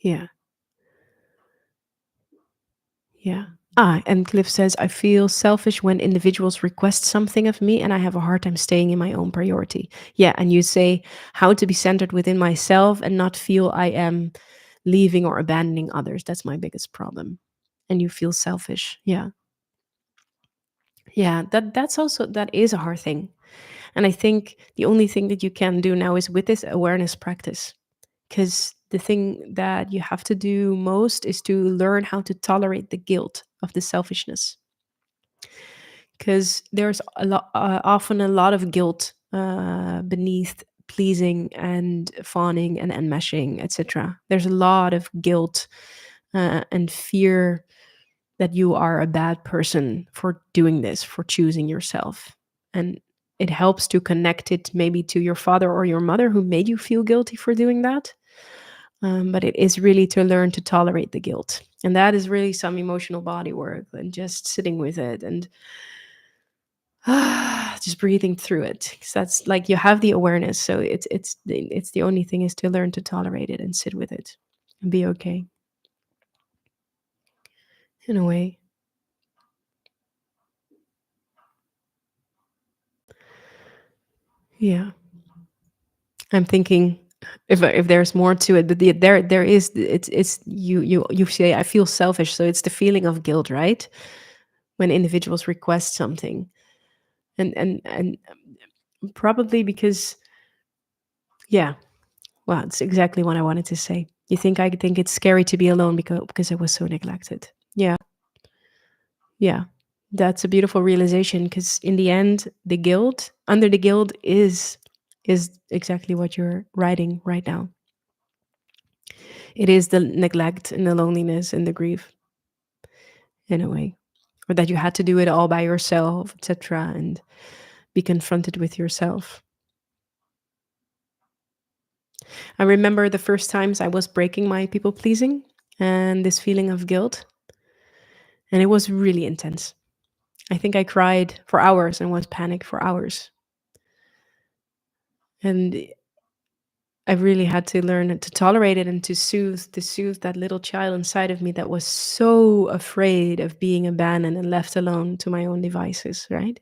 Yeah. Yeah. And Cliff says, I feel selfish when individuals request something of me and I have a hard time staying in my own priority. Yeah. And you say how to be centered within myself and not feel I am leaving or abandoning others. That's my biggest problem. And you feel selfish. Yeah. Yeah. That is a hard thing. And I think the only thing that you can do now is with this awareness practice. Because the thing that you have to do most is to learn how to tolerate the guilt of the selfishness, because there's often a lot of guilt beneath pleasing and fawning and enmeshing, etc. There's a lot of guilt and fear that you are a bad person for doing this, for choosing yourself. And it helps to connect it maybe to your father or your mother who made you feel guilty for doing that. But it is really to learn to tolerate the guilt. And that is really some emotional body work, and just sitting with it and just breathing through it, because that's like you have the awareness, so it's the only thing is to learn to tolerate it and sit with it and be okay in a way. Yeah, I'm thinking if there's more to it, but there is, it's you say I feel selfish, so it's the feeling of guilt, right? When individuals request something, and probably because, yeah, well, it's exactly what I wanted to say. You think I think it's scary to be alone because I was so neglected. Yeah. Yeah. That's a beautiful realization, because in the end, the guilt, under the guilt is exactly what you're writing right now. It is the neglect and the loneliness and the grief, in a way. Or that you had to do it all by yourself, etc., and be confronted with yourself. I remember the first times I was breaking my people pleasing and this feeling of guilt, and it was really intense. I think I cried for hours and was panicked for hours. And I really had to learn to tolerate it and to soothe that little child inside of me that was so afraid of being abandoned and left alone to my own devices, right?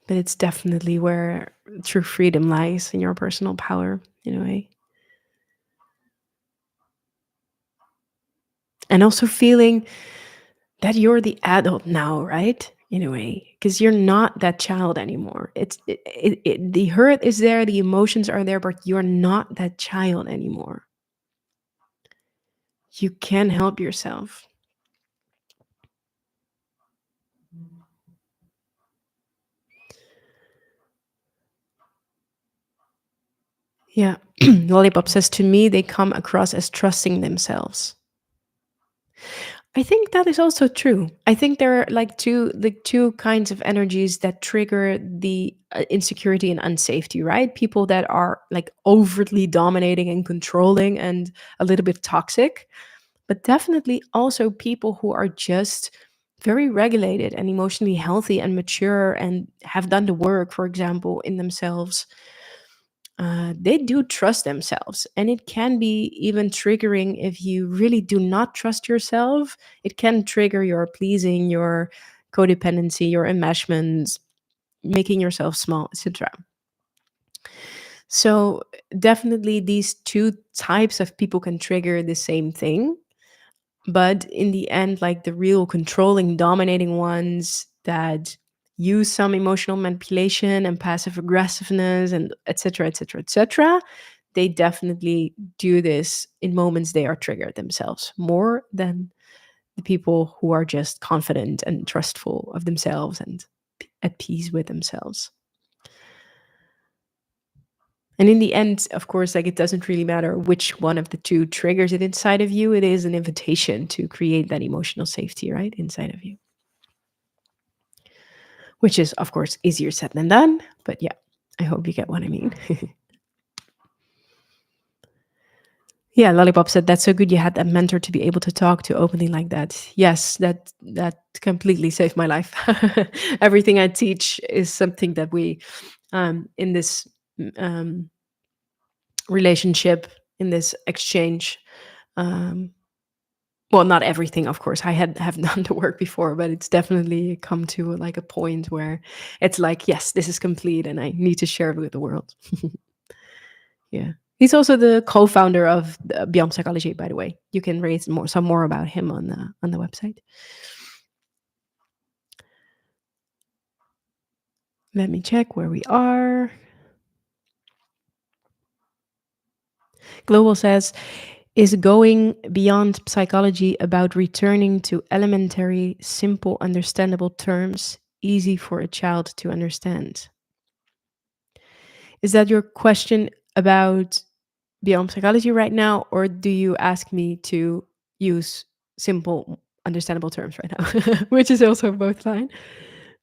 But it's definitely where true freedom lies, in your personal power, in a way. And also feeling that you're the adult now, right? In a way, because you're not that child anymore. The hurt is there, the emotions are there, but you're not that child anymore. You can help yourself. Yeah. Lollipop says, to me, they come across as trusting themselves. I think that is also true. I think there are like two kinds of energies that trigger the insecurity and unsafety, right? People that are like overtly dominating and controlling and a little bit toxic, but definitely also people who are just very regulated and emotionally healthy and mature and have done the work, for example, in themselves. They do trust themselves. And it can be even triggering if you really do not trust yourself. It can trigger your pleasing, your codependency, your enmeshment, making yourself small, etc. So, definitely, these two types of people can trigger the same thing. But in the end, like the real controlling, dominating ones that use some emotional manipulation and passive aggressiveness and etc., etc., etc., they definitely do this in moments they are triggered themselves more than the people who are just confident and trustful of themselves and at peace with themselves. And in the end, of course, like it doesn't really matter which one of the two triggers it inside of you. It is an invitation to create that emotional safety, right? Inside of you, which is, of course, easier said than done. But yeah, I hope you get what I mean. Yeah, Lollipop said, that's so good you had that mentor to be able to talk to openly like that. Yes, that completely saved my life. Everything I teach is something that we in this um, relationship, in this exchange, um, well, not everything, of course. I have done the work before, but it's definitely come to like a point where it's like, yes, this is complete and I need to share it with the world. Yeah. He's also the co-founder of Beyond Psychology, by the way. You can read some more about him on the website. Let me check where we are. Global says, is going beyond psychology about returning to elementary, simple, understandable terms, easy for a child to understand? Is that your question about beyond psychology right now, or do you ask me to use simple, understandable terms right now, which is also both fine?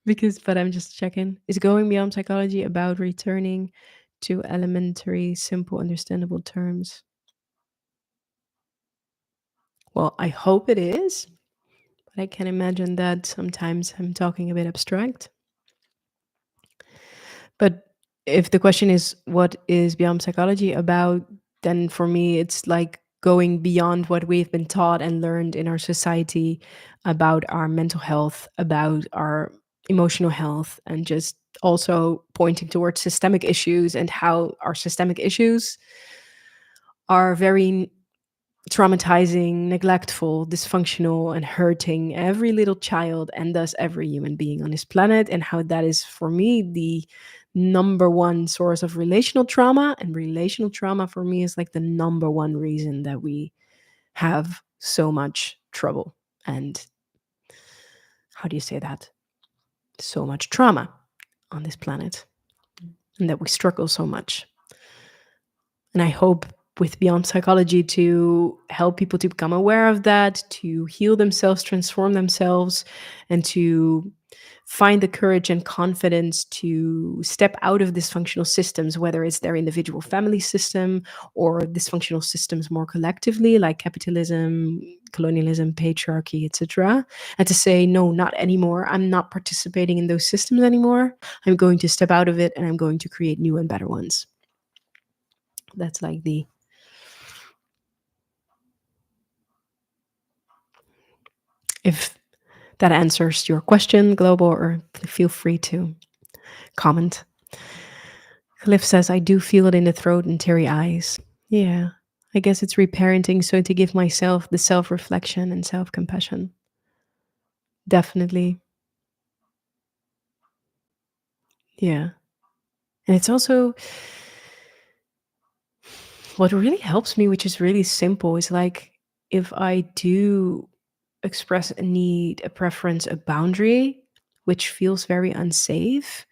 Because, but I'm just checking. Is going beyond psychology about returning to elementary, simple, understandable terms? Well, I hope it is, but I can imagine that sometimes I'm talking a bit abstract. But if the question is what is beyond psychology about, then for me, it's like going beyond what we've been taught and learned in our society about our mental health, about our emotional health, and just also pointing towards systemic issues and how our systemic issues are very traumatizing, neglectful, dysfunctional, and hurting every little child and thus every human being on this planet, and how that is, for me, the number one source of relational trauma. And relational trauma for me is like the number one reason that we have so much trouble and, how do you say that? So much trauma on this planet, and that we struggle so much. And I hope with Beyond Psychology to help people to become aware of that, to heal themselves, transform themselves, and to find the courage and confidence to step out of dysfunctional systems, whether it's their individual family system or dysfunctional systems more collectively, like capitalism, colonialism, patriarchy, etc. And to say, no, not anymore. I'm not participating in those systems anymore. I'm going to step out of it and I'm going to create new and better ones. That's like the, if that answers your question, Global, or feel free to comment. Cliff says, I do feel it in the throat and teary eyes. Yeah, I guess it's reparenting. So to give myself the self reflection and self compassion. Definitely. Yeah. And it's also what really helps me, which is really simple, is like if I do express a need, a preference, a boundary, which feels very unsafe,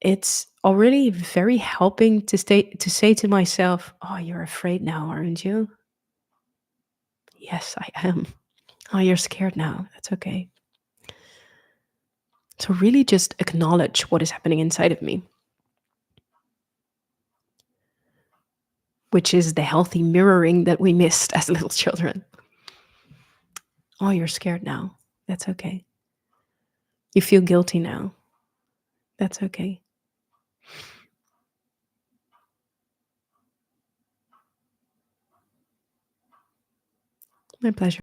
it's already very helping to say to myself, "Oh, you're afraid now, aren't you?" Yes, I am. Oh, you're scared now. That's okay. So really just acknowledge what is happening inside of me, which is the healthy mirroring that we missed as little children. Oh, you're scared now. That's okay. You feel guilty now. That's okay. My pleasure.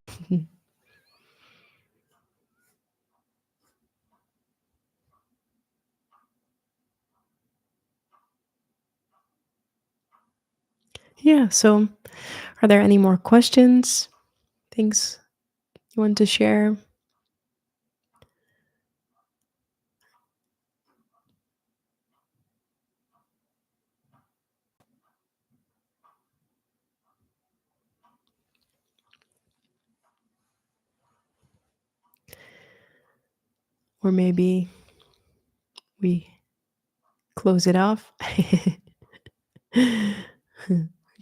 Yeah, so are there any more questions, things you want to share? Or maybe we close it off?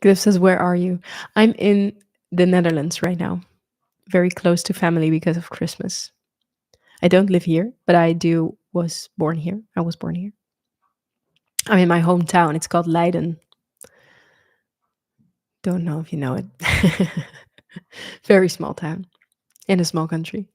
Griff says, "Where are you?" I'm in the Netherlands right now, very close to family because of Christmas. I don't live here, but I do was born here. I was born here. I'm in my hometown. It's called Leiden. Don't know if you know it. Very small town in a small country.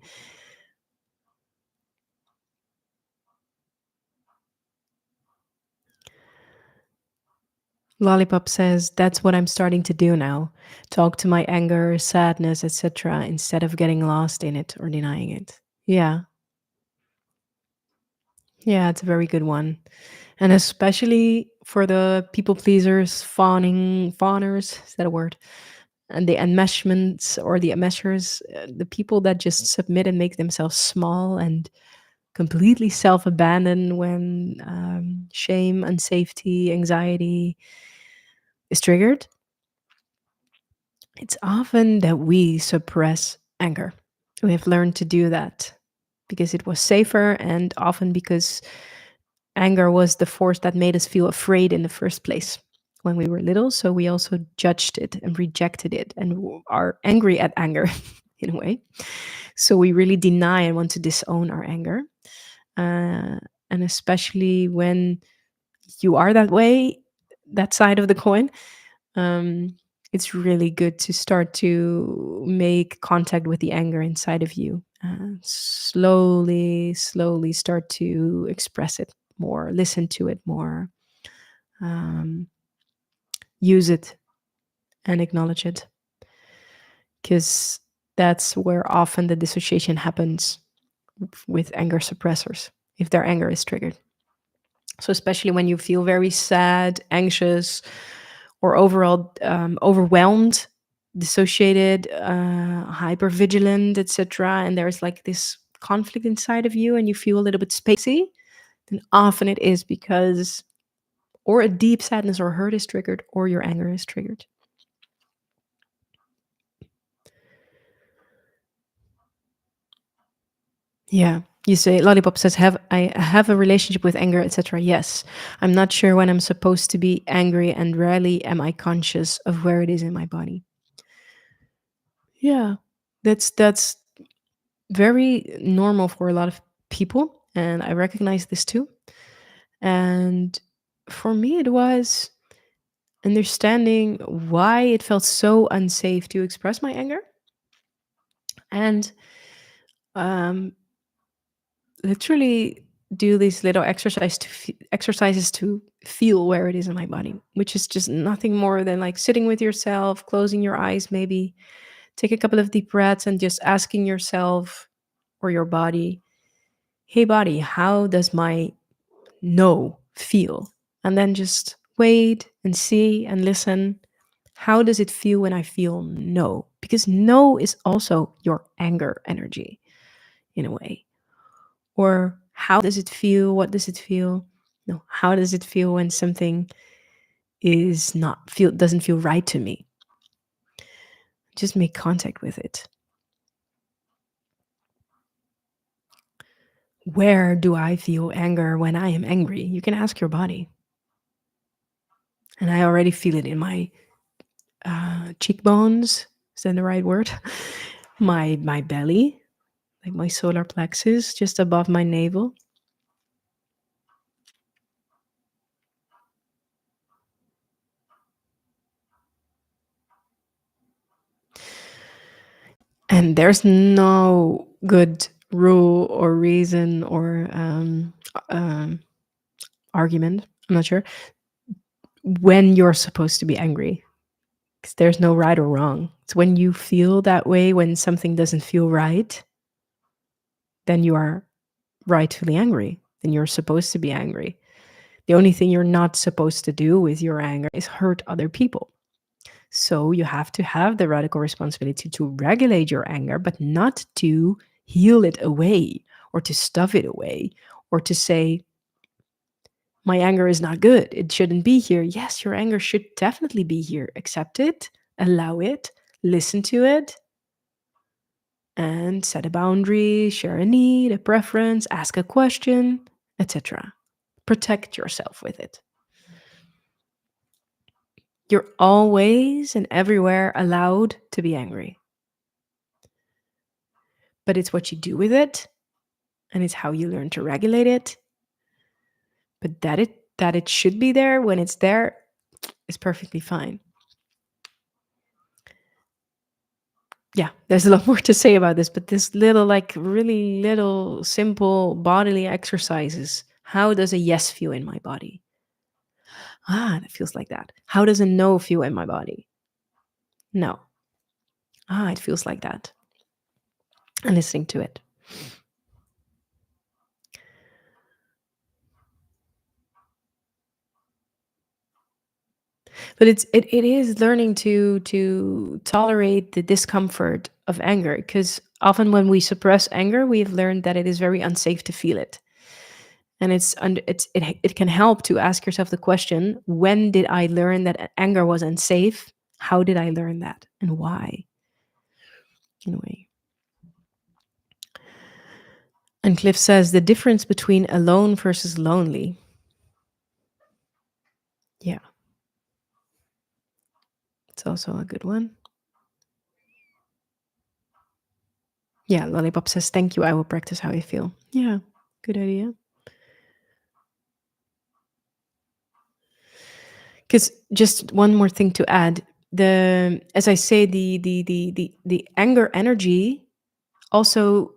Lollipop says, "That's what I'm starting to do now. Talk to my anger, sadness, etc., instead of getting lost in it or denying it." Yeah. Yeah, it's a very good one. And especially for the people pleasers, fawners, is that a word? And the enmeshments or the enmeshers, the people that just submit and make themselves small and completely self abandon when shame, unsafety, anxiety is triggered. It's often that we suppress anger. We have learned to do that because it was safer, and often because anger was the force that made us feel afraid in the first place when we were little. So we also judged it and rejected it and are angry at anger in a way. So we really deny and want to disown our anger. Uh, and especially when you are that way, that side of the coin, um, it's really good to start to make contact with the anger inside of you. Slowly start to express it more, listen to it more, um, use it and acknowledge it. Because that's where often the dissociation happens with anger suppressors, if their anger is triggered. So, especially when you feel very sad, anxious, or overall overwhelmed, dissociated, hyper vigilant, etc., and there's like this conflict inside of you, and you feel a little bit spacey, then often it is because or a deep sadness or hurt is triggered, or your anger is triggered. Yeah. You say Lollipop says, "Have I have a relationship with anger, etc." Yes. I'm not sure when I'm supposed to be angry, and rarely am I conscious of where it is in my body. Yeah. That's very normal for a lot of people, and I recognize this too. And for me it was understanding why it felt so unsafe to express my anger, and um literally do these little exercises to feel where it is in my body, which is just nothing more than like sitting with yourself, closing your eyes, maybe take a couple of deep breaths, and just asking yourself or your body, "Hey body, how does my no feel?" And then just wait and see and listen. How does it feel when I feel no? Because no is also your anger energy in a way. Or how does it feel? What does it feel? No, how does it feel when something is not feel doesn't feel right to me? Just make contact with it. Where do I feel anger when I am angry? You can ask your body. And I already feel it in my cheekbones. Is that the right word? My belly, like my solar plexus, just above my navel. And there's no good rule or reason or um, argument. I'm not sure when you're supposed to be angry, because there's no right or wrong. It's when you feel that way, when something doesn't feel right, then you are rightfully angry. Then you're supposed to be angry. The only thing you're not supposed to do with your anger is hurt other people. So you have to have the radical responsibility to regulate your anger, but not to heal it away or to stuff it away or to say, my anger is not good. It shouldn't be here. Yes, your anger should definitely be here. Accept it, allow it, listen to it, and set a boundary, share a need, a preference, ask a question, etc. Protect yourself with it. You're always and everywhere allowed to be angry. But it's what you do with it, and it's how you learn to regulate it. But that it should be there when it's there is perfectly fine. Yeah, there's a lot more to say about this, but this little, like really little simple bodily exercises. How does a yes feel in my body? Ah, that feels like that. How does a no feel in my body? No. Ah, it feels like that. And listening to it. But it is learning to tolerate the discomfort of anger, because often when we suppress anger, we've learned that it is very unsafe to feel it. And it can help to ask yourself the question, when did I learn that anger was unsafe? How did I learn that and why? In a way. And Cliff says the difference between alone versus lonely. Yeah, it's also a good one. Yeah, Lollipop says, thank you. I will practice how I feel. Yeah, good idea. Because just one more thing to add, the as I say, the anger energy also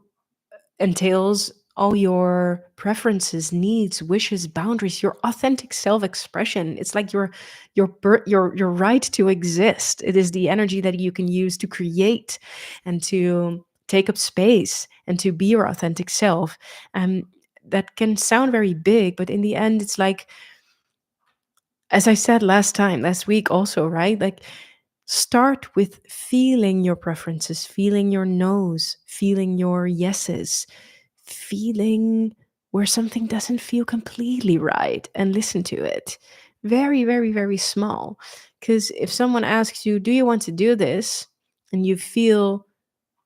entails all your preferences, needs, wishes, boundaries, your authentic self-expression. It's like your right to exist. It is the energy that you can use to create and to take up space and to be your authentic self. And that can sound very big, but in the end, it's like, as I said last week also, right? Like, start with feeling your preferences, feeling your no's, feeling your yeses, feeling where something doesn't feel completely right, and listen to it. Very, very, very small. Because if someone asks you, do you want to do this? And you feel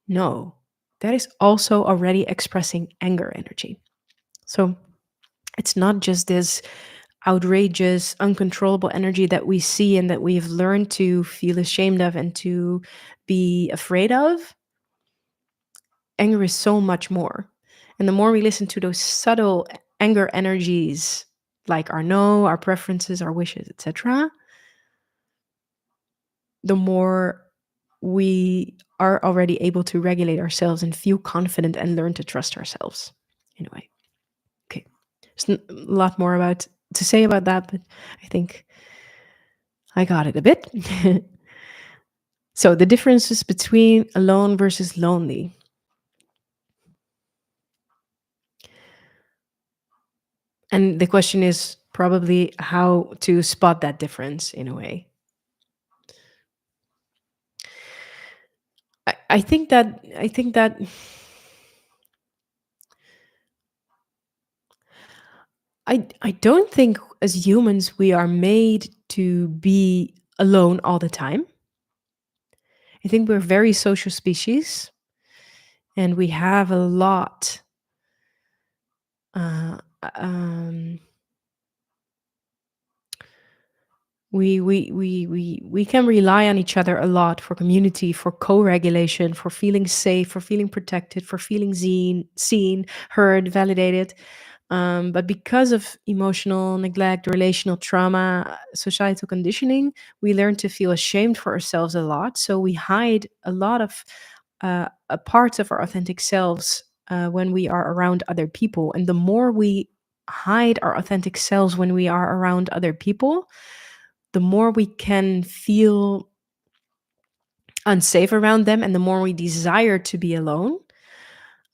no, that is also already expressing anger energy. So it's not just this outrageous, uncontrollable energy that we see and that we've learned to feel ashamed of and to be afraid of. Anger is so much more. And the more we listen to those subtle anger energies, like our no, our preferences, our wishes, etc., the more we are already able to regulate ourselves and feel confident and learn to trust ourselves in a way. Okay. There's a lot more about to say about that, but I think I got it a bit. So the differences between alone versus lonely. And the question is probably how to spot that difference in a way. I think that I don't think as humans we are made to be alone all the time. I think we're very social species and we have a lot Uh, um, we can rely on each other a lot for community, for co-regulation, for feeling safe, for feeling protected, for feeling seen, heard, validated. But because of emotional neglect, relational trauma, societal conditioning, we learn to feel ashamed for ourselves a lot. So we hide a lot of parts of our authentic selves when we are around other people. And the more we hide our authentic selves when we are around other people, the more we can feel unsafe around them and the more we desire to be alone.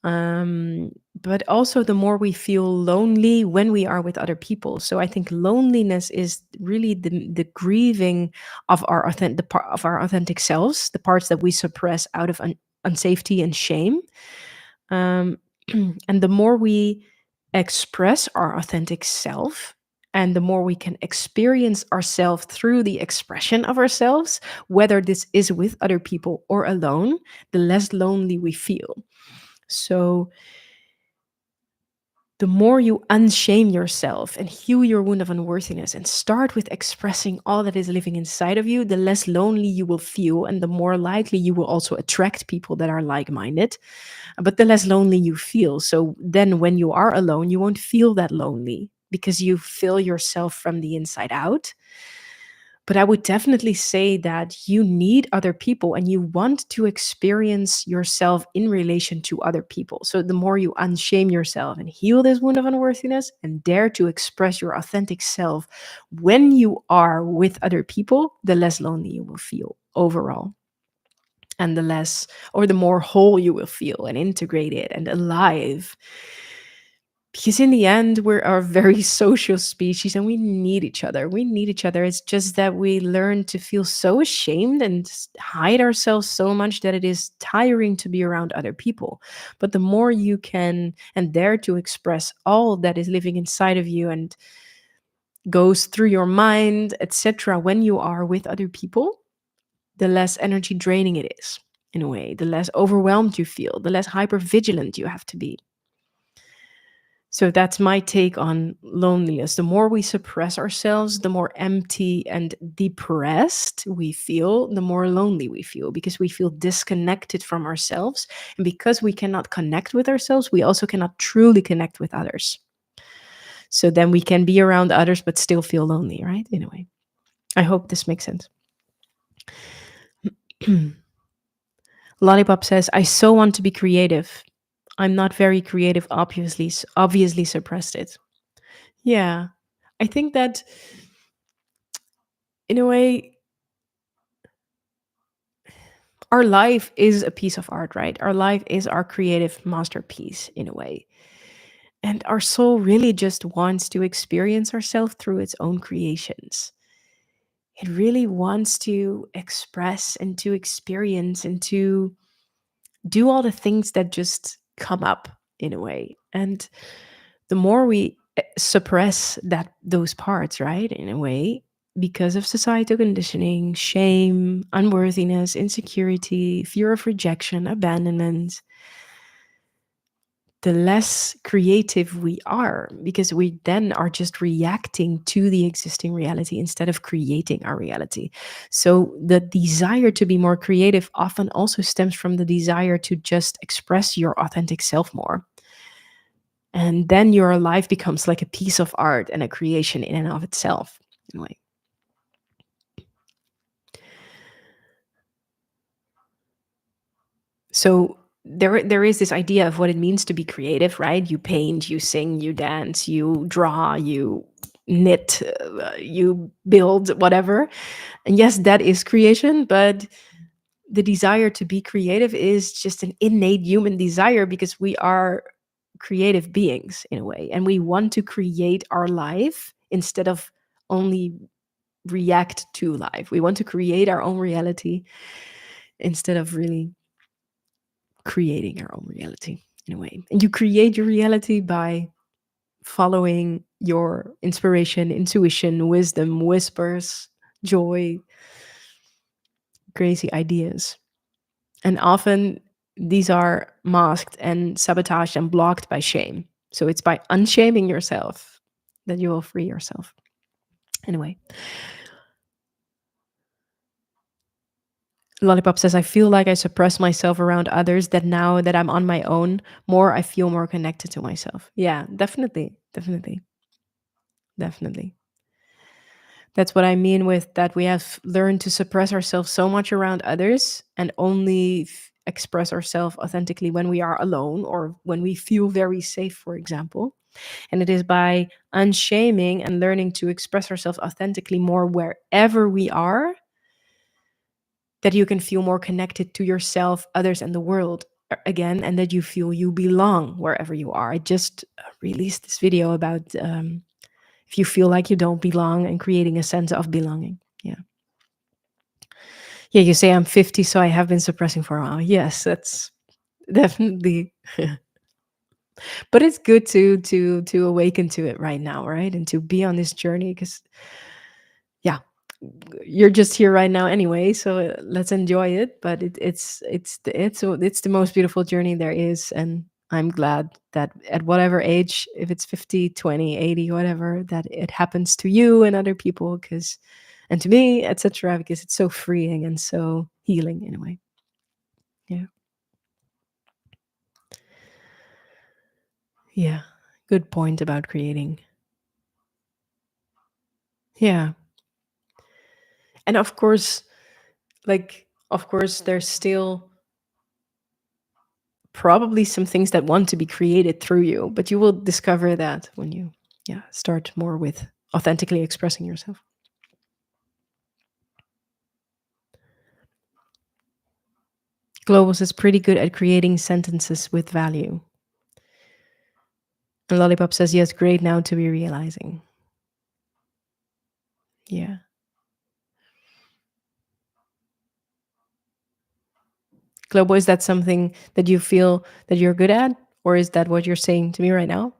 But also the more we feel lonely when we are with other people. So I think loneliness is really the grieving of our of our authentic selves, the parts that we suppress out of unsafety and shame. Um, and the more we express our authentic self, and the more we can experience ourselves through the expression of ourselves, whether this is with other people or alone, the less lonely we feel. So the more you unshame yourself and heal your wound of unworthiness and start with expressing all that is living inside of you, the less lonely you will feel, and the more likely you will also attract people that are like minded, but the less lonely you feel. So then when you are alone, you won't feel that lonely because you fill yourself from the inside out. But I would definitely say that you need other people and you want to experience yourself in relation to other people. So the more you unshame yourself and heal this wound of unworthiness and dare to express your authentic self when you are with other people, the less lonely you will feel overall. And the less or the more whole you will feel and integrated and alive, because in the end we're a very social species and we need each other. It's just that we learn to feel so ashamed and hide ourselves so much that it is tiring to be around other people. But the more you can and dare to express all that is living inside of you and goes through your mind, etc., when you are with other people, the less energy draining it is. In a way, the less overwhelmed you feel, the less hyper vigilant you have to be. So that's my take on loneliness. The more we suppress ourselves, the more empty and depressed we feel, the more lonely we feel because we feel disconnected from ourselves. And because we cannot connect with ourselves, we also cannot truly connect with others. So then we can be around others, but still feel lonely, right? In a way. I hope this makes sense. Lollipop says, I so want to be creative. I'm not very creative, obviously suppressed it. Yeah. I think that in a way, our life is a piece of art, right? Our life is our creative masterpiece in a way. And our soul really just wants to experience ourselves through its own creations. It really wants to express and to experience and to do all the things that just come up in a way. And the more we suppress those parts, right, in a way, because of societal conditioning, shame, unworthiness, insecurity, fear of rejection, abandonment, the less creative we are because we then are just reacting to the existing reality instead of creating our reality. So the desire to be more creative often also stems from the desire to just express your authentic self more. And then your life becomes like a piece of art and a creation in and of itself, in a way. So there is this idea of what it means to be creative, right? You paint, you sing, you dance, you draw, you knit, you build, whatever. And yes, that is creation, but the desire to be creative is just an innate human desire because we are creative beings in a way, and we want to create our life instead of only react to life. We want to create our own reality instead of really creating our own reality in a way. And you create your reality by following your inspiration, intuition, wisdom, whispers, joy, crazy ideas. And often these are masked and sabotaged and blocked by shame. So it's by unshaming yourself that you will free yourself. Anyway, Lollipop says, I feel like I suppress myself around others, that now that I'm on my own more, I feel more connected to myself. Yeah, definitely. Definitely. Definitely. That's what I mean with that we have learned to suppress ourselves so much around others and only express ourselves authentically when we are alone or when we feel very safe, for example. And it is by unshaming and learning to express ourselves authentically more wherever we are that you can feel more connected to yourself, others, and the world again, and that you feel you belong wherever you are. I just released this video about if you feel like you don't belong and creating a sense of belonging. Yeah. Yeah, you say I'm 50, so I have been suppressing for a while. Yes, that's definitely. But it's good to awaken to it right now, right? And to be on this journey because yeah, you're just here right now anyway, so let's enjoy it. But it's the most beautiful journey there is, and I'm glad that at whatever age, if it's 50, 20, 80, whatever, that it happens to you and other people, because and to me, etc., because it's so freeing and so healing in a way. Yeah. Yeah. Good point about creating. Yeah. And of course, of course, there's still probably some things that want to be created through you, but you will discover that when you, yeah, start more with authentically expressing yourself. Globus is pretty good at creating sentences with value. And Lollipop says, yes, great now to be realizing. Yeah. Globo, is that something that you feel that you're good at? Or is that what you're saying to me right now?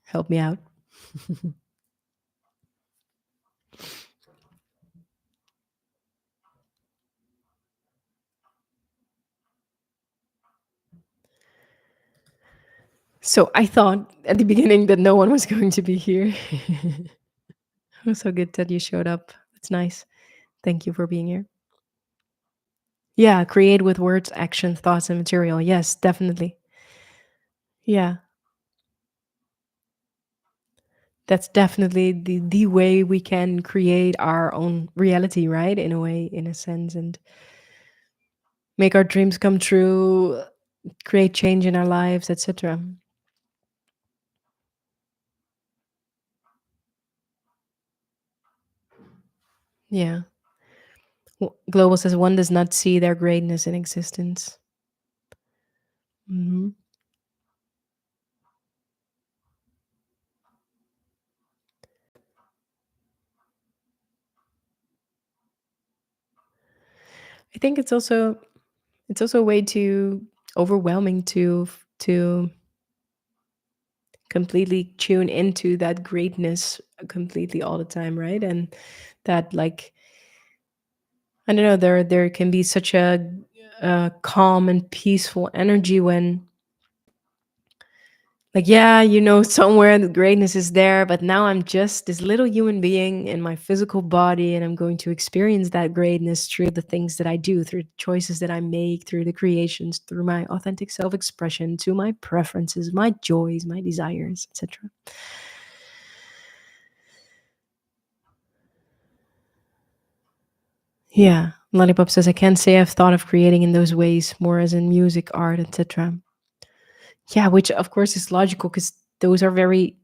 Help me out. So I thought at the beginning that no one was going to be here. It was so good that you showed up. It's nice. Thank you for being here. Yeah, create with words, action, thoughts, and material. Yes, definitely. Yeah, that's definitely the way we can create our own reality, right? In a way, in a sense, and make our dreams come true, create change in our lives, etc. Yeah. Global says one does not see their greatness in existence. Hmm. I think it's also a way to overwhelming to completely tune into that greatness completely all the time, right? And that like I don't know, there can be such a calm and peaceful energy when like yeah, somewhere the greatness is there, but now I'm just this little human being in my physical body, and I'm going to experience that greatness through the things that I do, through the choices that I make, through the creations, through my authentic self-expression, to my preferences, my joys, my desires, etc. Yeah. Lollipop says, I can't say I've thought of creating in those ways, more as in music, art, etc. Yeah, which of course is logical because those are very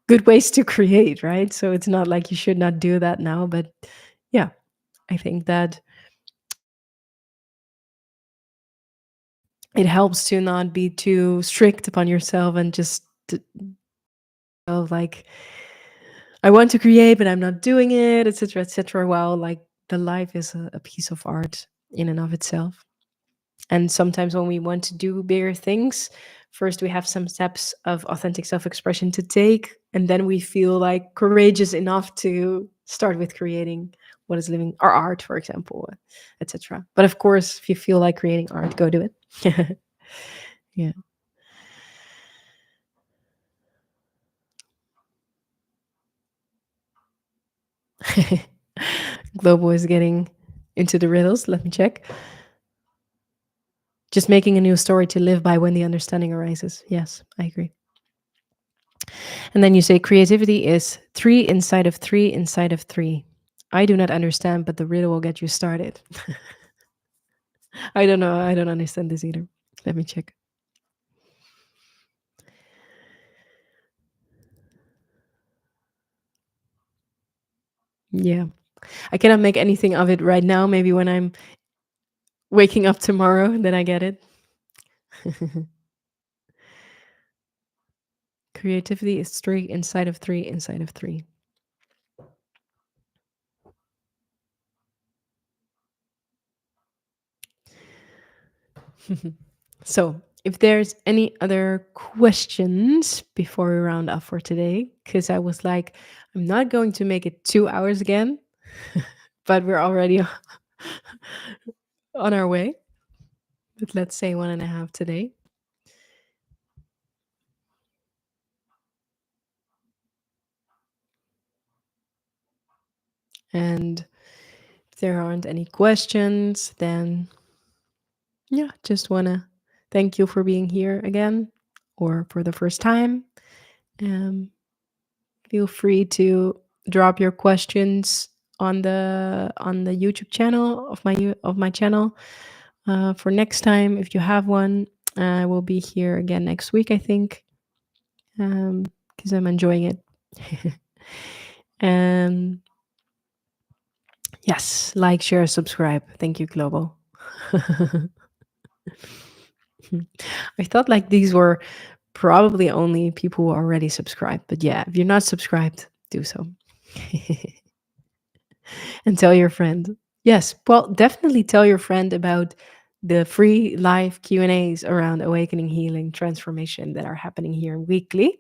good ways to create, right? So it's not like you should not do that now. But yeah, I think that it helps to not be too strict upon yourself and just like, I want to create, but I'm not doing it, etc., etc. Well, like the life is a piece of art in and of itself. And sometimes when we want to do bigger things, first we have some steps of authentic self expression to take. And then we feel like courageous enough to Start with creating what is living, or art, for example, etc. But of course, if you feel like creating art, go do it. Yeah. Global is getting into the riddles. Let me check. Just making a new story to live by when the understanding arises. Yes, I agree. And then you say creativity is 3 inside of 3 inside of 3. I do not understand, but the riddle will get you started. I don't know. I don't understand this either. Let me check. Yeah. I cannot make anything of it right now. Maybe when I'm waking up tomorrow, then I get it. Creativity is 3 inside of 3 inside of 3. So, if there's any other questions before we round off for today, because I was like, I'm not going to make it 2 hours again, but we're already on our way. But let's say 1.5 today. And if there aren't any questions, then yeah, just want to thank you for being here again or for the first time. Um, Feel free to drop your questions on the YouTube channel of my channel for next time. If you have one, I will be here again next week, I think, because I'm enjoying it. And yes, like, share, subscribe. Thank you, Global. I thought like these were probably only people who already subscribed, but yeah, if you're not subscribed, do so. And tell your friend. Yes, well, definitely tell your friend about the free live Q&As around awakening, healing, transformation that are happening here weekly.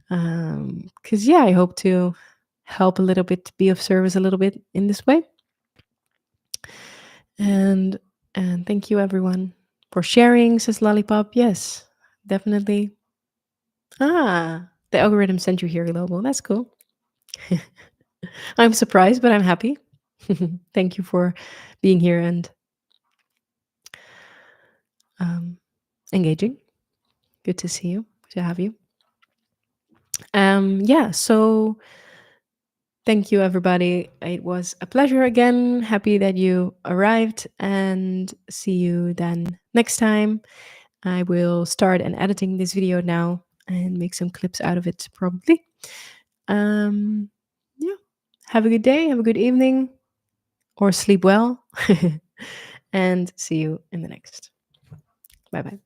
Because yeah, I hope to help a little bit, be of service a little bit in this way. And thank you everyone for sharing, says Lollipop. Yes, definitely. The algorithm sent you here, Global. That's cool. I'm surprised, but I'm happy. Thank you for being here and um, engaging. Good to see you, to have you. Yeah, so thank you, everybody. It was a pleasure again. Happy that you arrived, and see you then next time. I will start and editing this video now and make some clips out of it, probably. Um, yeah, have a good day, have a good evening, or sleep well, and see you in the next. Bye bye.